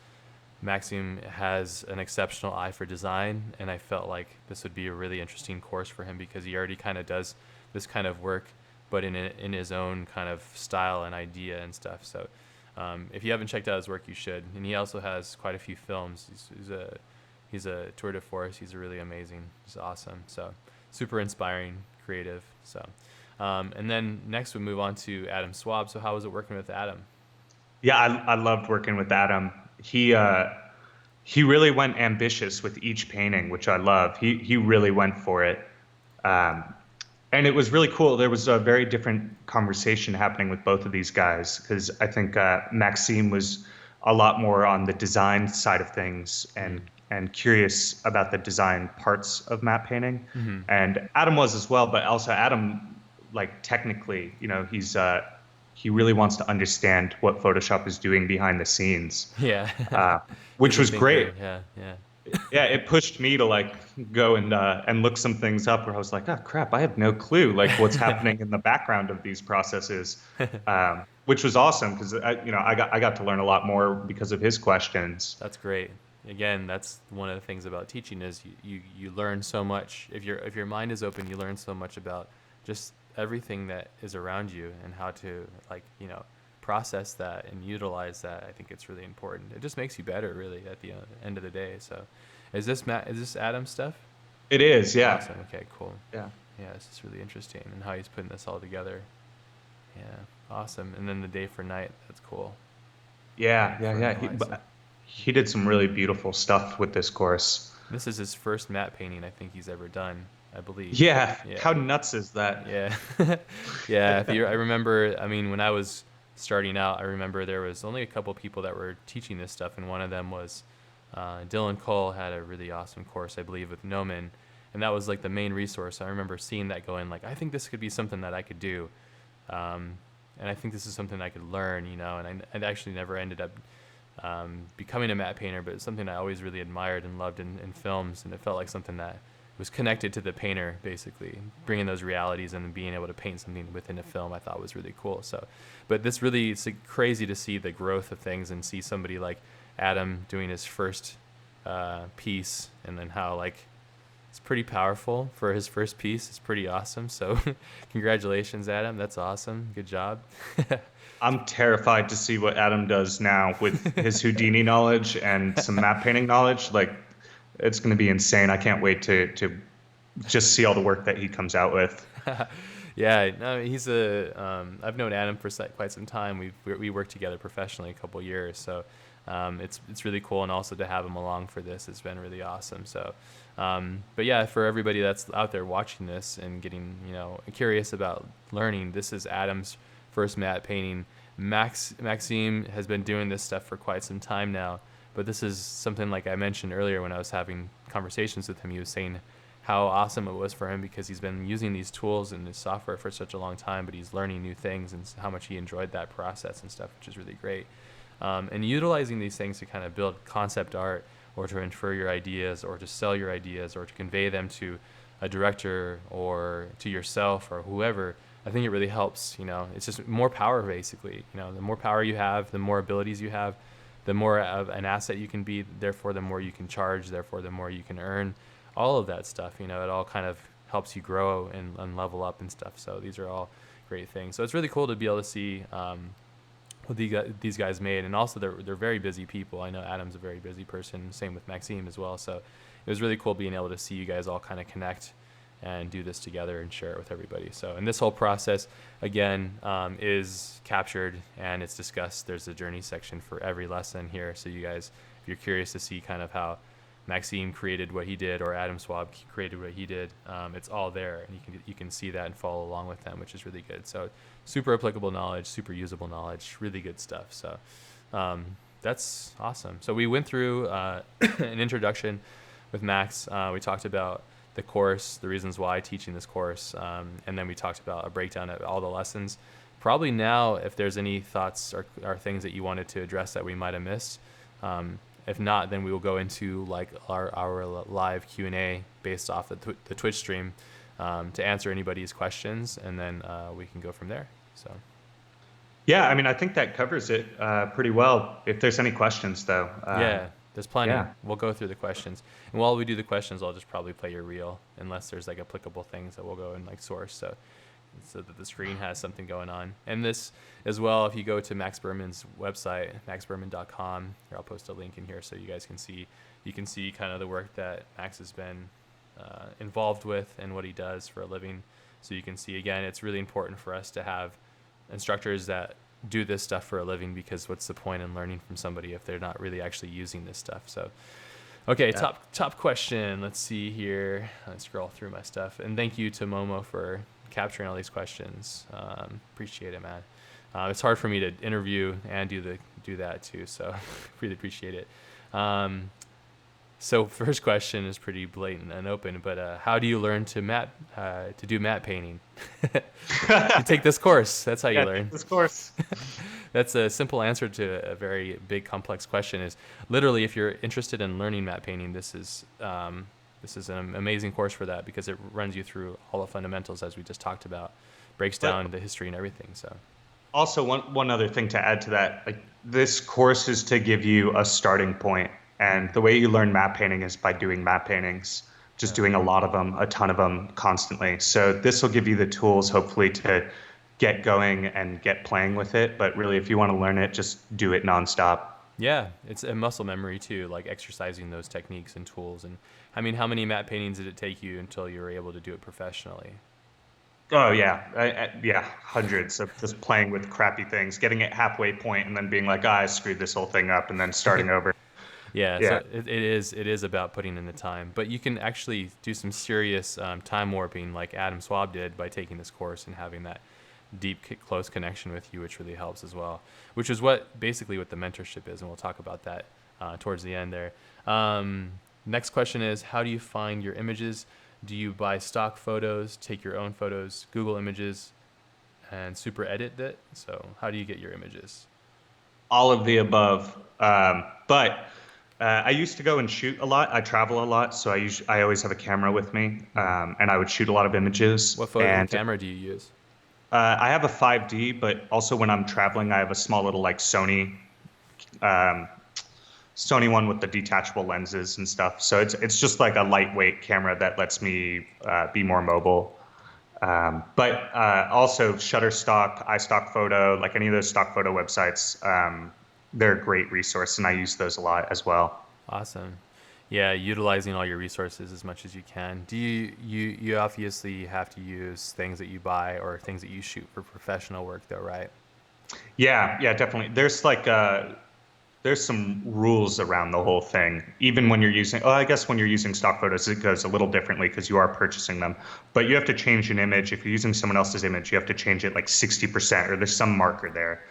Maxim has an exceptional eye for design, and I felt like this would be a really interesting course for him because he already kind of does this kind of work, but in his own kind of style and idea and stuff. So if you haven't checked out his work, you should. And he also has quite a few films. He's a tour de force. He's really amazing. He's awesome. So super inspiring, creative. So and then next we move on to Adam Swab. So how was it working with Adam? Yeah, I loved working with Adam. He really went ambitious with each painting, which I love. He really went for it. And it was really cool. There was a very different conversation happening with both of these guys, because I think Maxime was a lot more on the design side of things and curious about the design parts of matte painting. Mm-hmm. And Adam was as well, but also Adam, like technically, he really wants to understand what Photoshop is doing behind the scenes. Yeah. Which was great. Yeah. Yeah, it pushed me to like go and look some things up where I was like, oh crap, I have no clue like what's happening in the background of these processes, which was awesome because I got to learn a lot more because of his questions. That's great. Again, that's one of the things about teaching is you learn so much. If your mind is open, you learn so much about just everything that is around you and how to process that and utilize that. I think it's really important. It just makes you better, really, at the end of the day. So, is this Adam's stuff? It is, yeah. Awesome. Okay, cool. Yeah. This is really interesting, and how he's putting this all together. Yeah, awesome. And then the day for night. That's cool. Yeah. He did some really beautiful stuff with this course. This is his first matte painting I think he's ever done, I believe. Yeah. How nuts is that? Yeah. Yeah. I remember. I mean, when I was starting out, I remember there was only a couple people that were teaching this stuff, and one of them was Dylan Cole had a really awesome course, I believe, with Noman, and that was like the main resource. I remember seeing that going like, I think this could be something that I could do, and I think this is something I could learn, and I actually never ended up becoming a matte painter, but it's something I always really admired and loved in films, and it felt like something that was connected to the painter, basically bringing those realities and being able to paint something within a film. I thought was really cool. So, but this really, it's crazy to see the growth of things and see somebody like Adam doing his first piece, and then how like it's pretty powerful for his first piece. It's pretty awesome. So congratulations, Adam. That's awesome. Good job. I'm terrified to see what Adam does now with his Houdini knowledge and some matte painting knowledge. Like, it's going to be insane. I can't wait to just see all the work that he comes out with. Yeah, no, he's I've known Adam for quite some time. We worked together professionally a couple years, so it's really cool, and also to have him along for this has been really awesome. So, but yeah, for everybody that's out there watching this and getting curious about learning, this is Adam's first matte painting. Maxime has been doing this stuff for quite some time now. But this is something like I mentioned earlier when I was having conversations with him. He was saying how awesome it was for him because he's been using these tools and this software for such a long time, but he's learning new things and how much he enjoyed that process and stuff, which is really great. And utilizing these things to kind of build concept art or to infer your ideas or to sell your ideas or to convey them to a director or to yourself or whoever, I think it really helps. It's just more power, basically. The more power you have, the more abilities you have, the more of an asset you can be, therefore the more you can charge, therefore the more you can earn, all of that stuff. It all kind of helps you grow and level up and stuff. So these are all great things. So it's really cool to be able to see what these guys made. And also they're very busy people. I know Adam's a very busy person, same with Maxime as well. So it was really cool being able to see you guys all kind of connect and do this together and share it with everybody. So, and this whole process, again, is captured and it's discussed. There's a journey section for every lesson here. So you guys, if you're curious to see kind of how Maxime created what he did, or Adam Swab created what he did. It's all there, and you can see that and follow along with them, which is really good. So super applicable knowledge, super usable knowledge, really good stuff. So that's awesome. So we went through an introduction with Max. We talked about the course, the reasons why teaching this course, and then we talked about a breakdown of all the lessons. Probably now, if there's any thoughts or things that you wanted to address that we might have missed, if not, then we will go into like our live Q&A based off the Twitch stream to answer anybody's questions, and then we can go from there. So. Yeah, I mean, I think that covers it pretty well. If there's any questions, though. Yeah, there's plenty. Yeah. We'll go through the questions. And while we do the questions, I'll just probably play your reel, unless there's like applicable things that we'll go and like source. So that the screen has something going on. And this as well, if you go to Maxx Burman's website, maxburman.com, I'll post a link in here so you guys can see. You can see kind of the work that Max has been involved with and what he does for a living. So you can see, again, it's really important for us to have instructors that do this stuff for a living, because what's the point in learning from somebody if they're not really actually using this stuff? So, okay, yeah. Top question. Let's see here. Let's scroll through my stuff. And thank you to Momo for capturing all these questions. Appreciate it, man. It's hard for me to interview and do that too, so really appreciate it. So first question is pretty blatant and open, but how do you learn to do matte painting? You take this course. That's how you learn. This course. That's a simple answer to a very big, complex question. Is literally, if you're interested in learning matte painting, this is an amazing course for that, because it runs you through all the fundamentals as we just talked about, breaks down the history and everything. So. Also, one other thing to add to that, like, this course is to give you a starting point. And the way you learn matte painting is by doing matte paintings, just doing a lot of them, a ton of them constantly. So this will give you the tools, hopefully, to get going and get playing with it. But really, if you want to learn it, just do it nonstop. Yeah, it's a muscle memory too, like exercising those techniques and tools. And I mean, how many matte paintings did it take you until you were able to do it professionally? Oh, yeah. Yeah, hundreds of just playing with crappy things, getting it halfway point and then being like, I screwed this whole thing up, and then starting over. Yeah, so it is about putting in the time. But you can actually do some serious time warping like Adam Swab did by taking this course and having that deep, close connection with you, which really helps as well, which is basically what the mentorship is, and we'll talk about that towards the end there. Next question is, how do you find your images? Do you buy stock photos, take your own photos, Google Images, and super edit it? So how do you get your images? All of the above. But I used to go and shoot a lot. I travel a lot, so I always have a camera with me, and I would shoot a lot of images. What photo camera do you use? I have a 5D, but also when I'm traveling, I have a small little like Sony one with the detachable lenses and stuff. So it's just like a lightweight camera that lets me be more mobile. But also Shutterstock, iStock Photo, like any of those stock photo websites, they're a great resource, and I use those a lot as well. Awesome. Yeah, utilizing all your resources as much as you can. Do you obviously have to use things that you buy or things that you shoot for professional work though, right? Yeah, definitely. There's some rules around the whole thing. Even when you're using, I guess when you're using stock photos, it goes a little differently because you are purchasing them. But you have to change an image. If you're using someone else's image, you have to change it like 60%, or there's some marker there.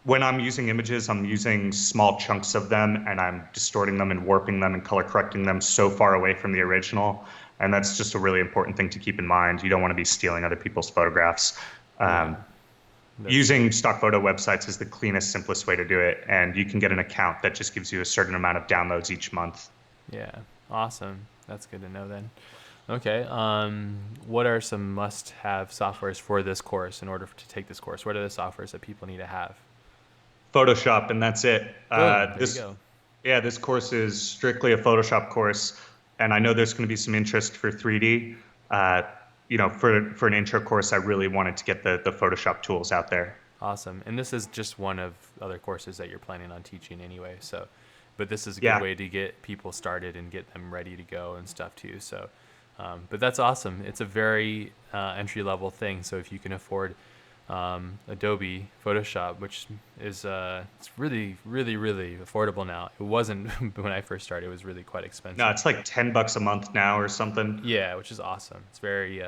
When I'm using images, I'm using small chunks of them, and I'm distorting them and warping them and color correcting them so far away from the original. And that's just a really important thing to keep in mind. You don't want to be stealing other people's photographs. Using stock photo websites is the cleanest, simplest way to do it. And you can get an account that just gives you a certain amount of downloads each month. Yeah, awesome. That's good to know then. Okay, what are some must-have softwares for this course in order to take this course? What are the softwares that people need to have? Photoshop, and that's it. There you go. Yeah, this course is strictly a Photoshop course, and I know there's going to be some interest for 3D. For an intro course, I really wanted to get the Photoshop tools out there. Awesome. And this is just one of other courses that you're planning on teaching anyway. So, but this is a good way to get people started and get them ready to go and stuff too. So, but that's awesome. It's a very entry level thing. So if you can afford Adobe Photoshop, which is it's really affordable now. It wasn't when I first started. It was really quite No, expensive. it's like $10 a month now or something. Yeah, which is awesome. It's very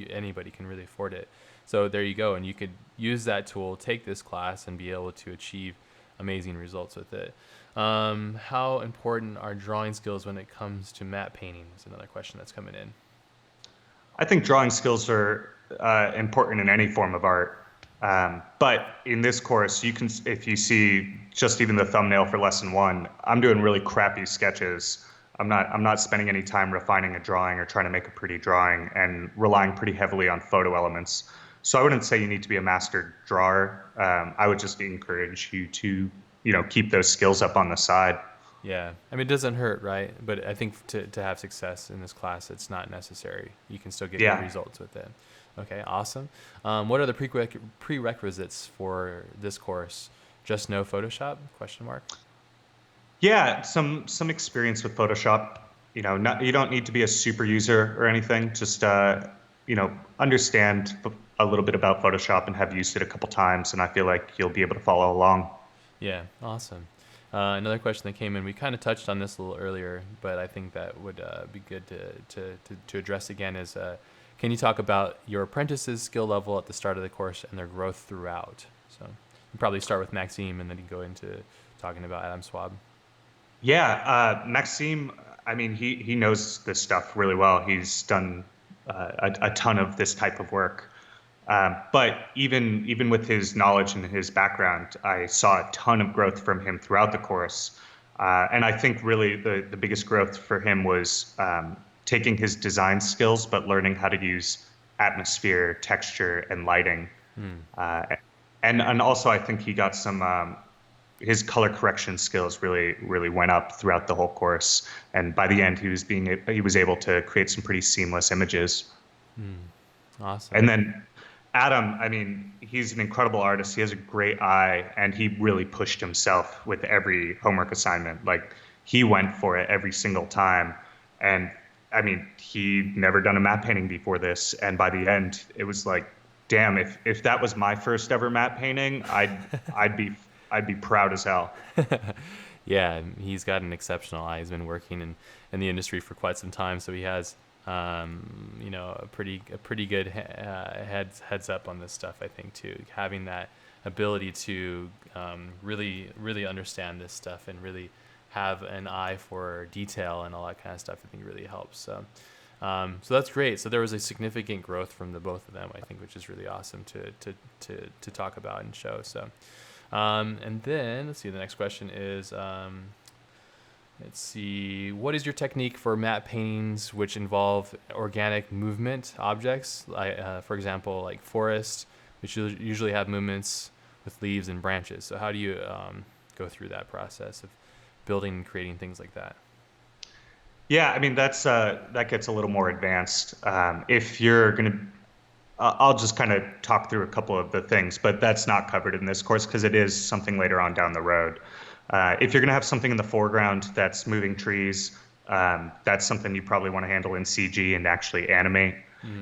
anybody can really afford it. So there you go, and you could use that tool, take this class, and be able to achieve amazing results with it. How important are drawing skills when it comes to matte painting? Is another question that's coming in. I think drawing skills are important in any form of art. But in this course, you can, if you see just even the thumbnail for lesson one, I'm doing really crappy sketches. I'm not spending any time refining a drawing or trying to make a pretty drawing and relying pretty heavily on photo elements. So I wouldn't say you need to be a master drawer. I would just encourage you to, keep those skills up on the side. Yeah, I mean, it doesn't hurt, right? But I think to have success in this class, it's not necessary. You can still get good Yeah. results with it. Okay, awesome. What are the prerequisites for this course? Just know Photoshop? Question mark. Yeah, some experience with Photoshop. You don't need to be a super user or anything. Just understand a little bit about Photoshop and have used it a couple times, and I feel like you'll be able to follow along. Yeah, awesome. Another question that came in, we kind of touched on this a little earlier, but I think that would be good to address again is, can you talk about your apprentices' skill level at the start of the course and their growth throughout? So you probably start with Maxime and then you go into talking about Adam Swab. Yeah, Maxime. I mean, he knows this stuff really well. He's done a ton of this type of work. But even with his knowledge and his background, I saw a ton of growth from him throughout the course. And I think really the biggest growth for him was taking his design skills, but learning how to use atmosphere, texture, and lighting. Uh, and also, I think he got some his color correction skills really went up throughout the whole course. And by the end, he was able to create some pretty seamless images. Awesome. And then Adam, I mean, he's an incredible artist. He has a great eye, and he really pushed himself with every homework assignment. Like, he went for it every single time. And I mean, he'd never done a matte painting before this. And by the end, it was like, damn, if that was my first ever matte painting, I'd be proud as hell. Yeah, he's got an exceptional eye. He's been working in the industry for quite some time, so he has a pretty good heads up on this stuff. I think too, having that ability to really understand this stuff and really have an eye for detail and all that kind of stuff, I think really helps. So that's great. So there was a significant growth from the both of them, I think, which is really awesome to talk about and show. So. And then let's see. The next question is, let's see. What is your technique for matte paintings which involve organic movement objects, for example, like forests, which usually have movements with leaves and branches? So how do you go through that process of building and creating things like that? Yeah, I mean, that gets a little more advanced. If you're gonna I'll just kind of talk through a couple of the things, but that's not covered in this course because it is something later on down the road. If you're going to have something in the foreground that's moving trees, that's something you probably want to handle in CG and actually animate.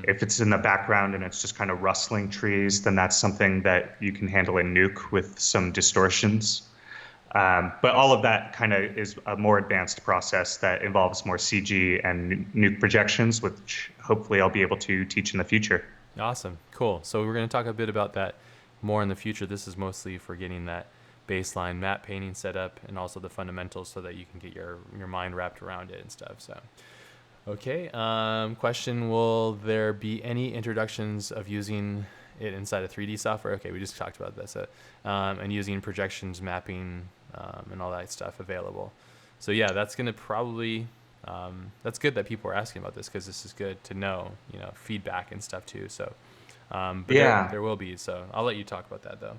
If it's in the background and it's just kind of rustling trees, then that's something that you can handle in Nuke with some distortions. But all of that kind of is a more advanced process that involves more CG and Nuke projections, which hopefully I'll be able to teach in the future. Awesome. Cool. So we're going to talk a bit about that more in the future. This is mostly for getting that baseline matte painting set up and also the fundamentals so that you can get your mind wrapped around it and stuff. So, okay. Question, will there be any introductions of using it inside of 3D software? Okay, we just talked about this. And using projections, mapping, and all that stuff available. So yeah, that's going to probably... that's good that people are asking about this because this is good to know, feedback and stuff too. So, but Yeah. there will be. So I'll let you talk about that though.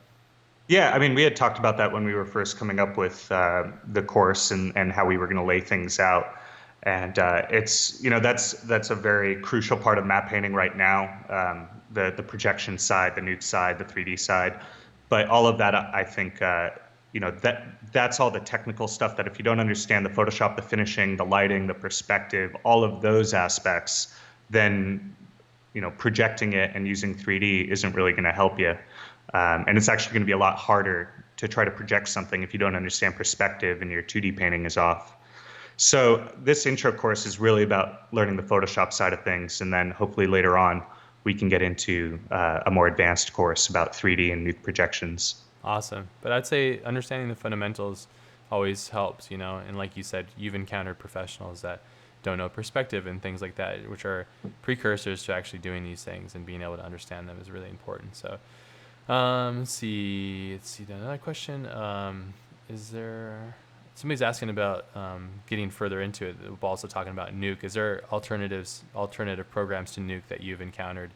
Yeah, I mean, we had talked about that when we were first coming up with the course and how we were going to lay things out. And it's, that's a very crucial part of map painting right now, the projection side, the nuke side, the 3D side. But all of that, I think, that's all the technical stuff that if you don't understand the Photoshop, the finishing, the lighting, the perspective, all of those aspects, then projecting it and using 3D isn't really going to help you. And it's actually going to be a lot harder to try to project something if you don't understand perspective and your 2D painting is off. So this intro course is really about learning the Photoshop side of things, and then hopefully later on we can get into a more advanced course about 3D and nuke projections. Awesome. But I'd say understanding the fundamentals always helps, and like you said, you've encountered professionals that don't know perspective and things like that, which are precursors to actually doing these things, and being able to understand them is really important. So let's see another question. Is there somebody's asking about getting further into it? We're also talking about nuke. Is there alternative programs to nuke that you've encountered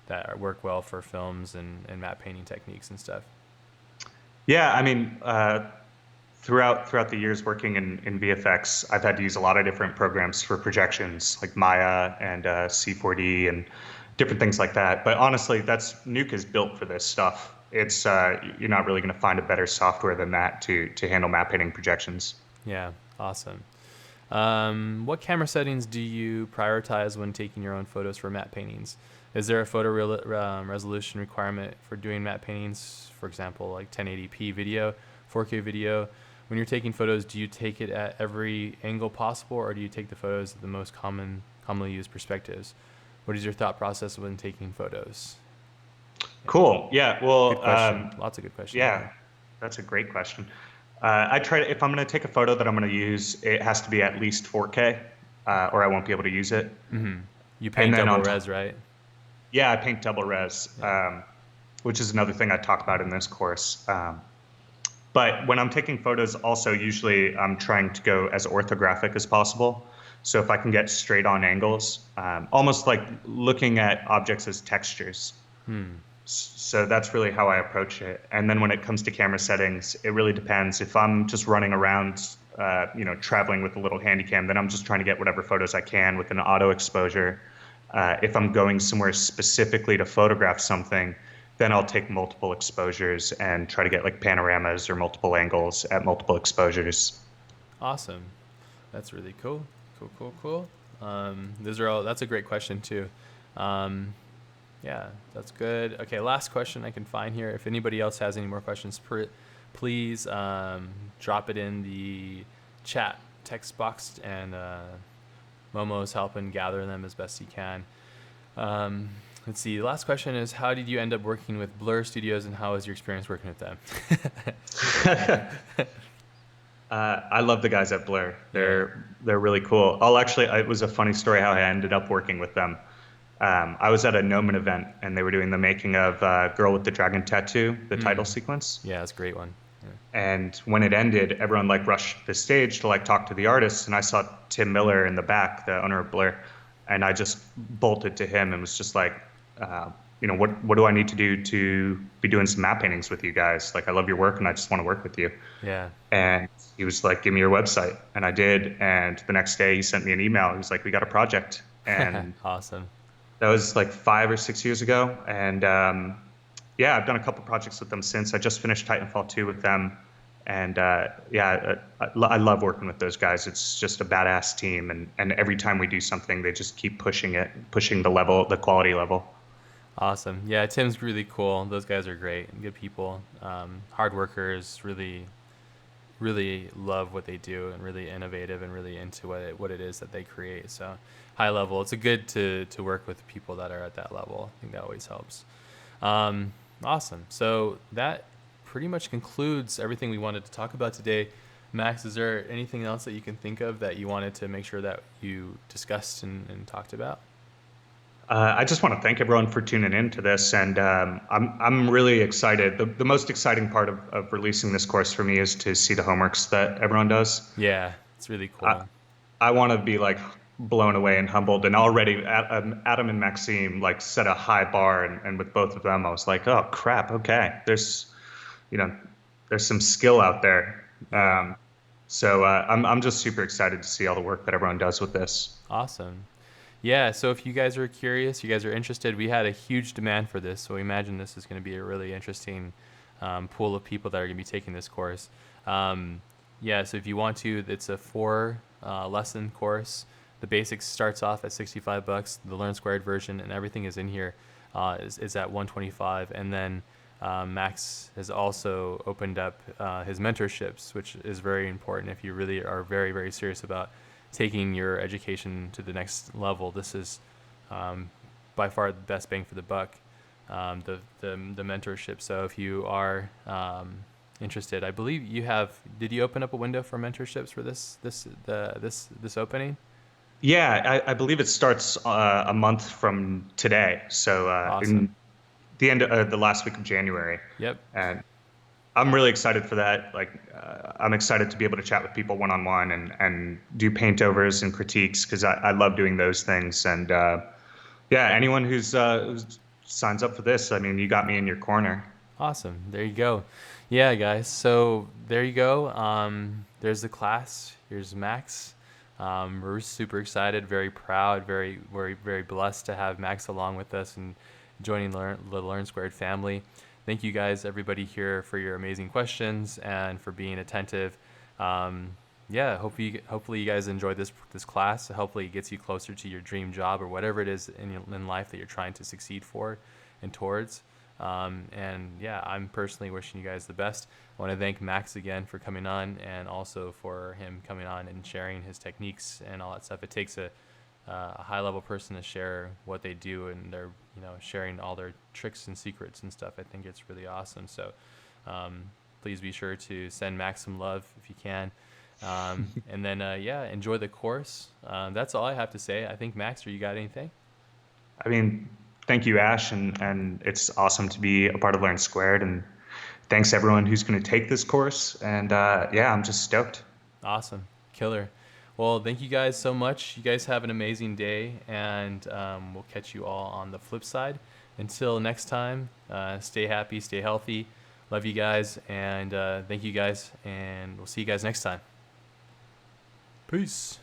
that work well for films and matte painting techniques and stuff? Yeah, I mean, throughout the years working in VFX, I've had to use a lot of different programs for projections, like Maya and C4D and different things like that. But honestly, Nuke is built for this stuff. It's you're not really going to find a better software than that to handle matte painting projections. Yeah, awesome. What camera settings do you prioritize when taking your own photos for matte paintings? Is there a photo resolution requirement for doing matte paintings? For example, like 1080p video, 4K video. When you're taking photos, do you take it at every angle possible, or do you take the photos at the most commonly used perspectives? What is your thought process when taking photos? Cool. Yeah. Well, good question. Lots of good questions. Yeah, that's a great question. I try to, if I'm going to take a photo that I'm going to use, it has to be at least 4K, or I won't be able to use it. Mm-hmm. You paint double res, right? Yeah, I paint double res, which is another thing I talk about in this course. But when I'm taking photos, also usually I'm trying to go as orthographic as possible. So if I can get straight on angles, almost like looking at objects as textures. So that's really how I approach it. And then when it comes to camera settings, it really depends. If I'm just running around, traveling with a little handy cam, then I'm just trying to get whatever photos I can with an auto exposure. If I'm going somewhere specifically to photograph something, then I'll take multiple exposures and try to get like panoramas or multiple angles at multiple exposures. Awesome. That's really cool. Cool. That's a great question too. Yeah, that's good. Okay, last question I can find here. If anybody else has any more questions, please drop it in the chat text box, and Momo's helping gather them as best he can. Let's see. The last question is, how did you end up working with Blur Studios, and how was your experience working with them? I love the guys at Blur. They're really cool. It was a funny story how I ended up working with them. I was at a Gnomon event, and they were doing the making of Girl with the Dragon Tattoo, the title sequence. Yeah, it's a great one. Yeah. And when it ended, everyone rushed the stage to talk to the artists, and I saw Tim Miller in the back, the owner of Blur, and I just bolted to him and was just like, what do I need to do to be doing some matte paintings with you guys? I love your work, and I just want to work with you. Yeah. And he was like, give me your website. And I did. And the next day he sent me an email. He was like, we got a project. And awesome. That was 5 or 6 years ago. And I've done a couple projects with them since. I just finished Titanfall 2 with them. And I love working with those guys. It's just a badass team. And every time we do something, they just keep pushing the quality level. Awesome. Yeah, Tim's really cool. Those guys are great. Good people. Hard workers, really, really love what they do, and really innovative, and really into what it is that they create. So high level. It's good to work with people that are at that level. I think that always helps. Awesome. So that pretty much concludes everything we wanted to talk about today. Max, is there anything else that you can think of that you wanted to make sure that you discussed and talked about? I just want to thank everyone for tuning in to this, and I'm really excited. The most exciting part of releasing this course for me is to see the homeworks that everyone does. Yeah, it's really cool. I want to be blown away and humbled, and already Adam and Maxime set a high bar, and with both of them I was like, oh crap, okay, there's some skill out there. So I'm just super excited to see all the work that everyone does with this. Awesome. Yeah, so if you guys are curious, you guys are interested, we had a huge demand for this, so we imagine this is going to be a really interesting pool of people that are going to be taking this course. So if you want to, it's a 4 lesson course The basics starts off at $65. The Learn Squared version and everything is in here is at 125. And then Maxx has also opened up his mentorships, which is very important if you really are very, very serious about taking your education to the next level. This is by far the best bang for the buck, the mentorship. So if you are interested, I believe you have. Did you open up a window for mentorships for this opening? Yeah, I believe it starts a month from today. So Awesome. in the end of the last week of January. Yep. And I'm really excited for that. Like, I'm excited to be able to chat with people one on one and do paint overs and critiques because I love doing those things. And yeah, anyone who signs up for this, I mean, you got me in your corner. Awesome. There you go. Yeah, guys. So there you go. There's the class. Here's Maxx. We're super excited, very proud, very, very, very blessed to have Maxx along with us and joining the Learn Squared family. Thank you guys, everybody here, for your amazing questions and for being attentive. Yeah, hopefully you guys enjoyed this class. Hopefully it gets you closer to your dream job or whatever it is in life that you're trying to succeed for and towards. And yeah, I'm personally wishing you guys the best. I want to thank Maxx again for coming on and also for him coming on and sharing his techniques and all that stuff. It takes a high level person to share what they do and they're sharing all their tricks and secrets and stuff. I think it's really awesome. So please be sure to send Maxx some love if you can. And then yeah, enjoy the course. That's all I have to say. I think Maxx, you got anything? I mean, thank you, Ash, and it's awesome to be a part of Learn Squared. And thanks everyone who's going to take this course. And yeah, I'm just stoked. Awesome. Killer. Well, thank you guys so much. You guys have an amazing day, and we'll catch you all on the flip side. Until next time, stay happy, stay healthy. Love you guys, and thank you guys, and we'll see you guys next time. Peace.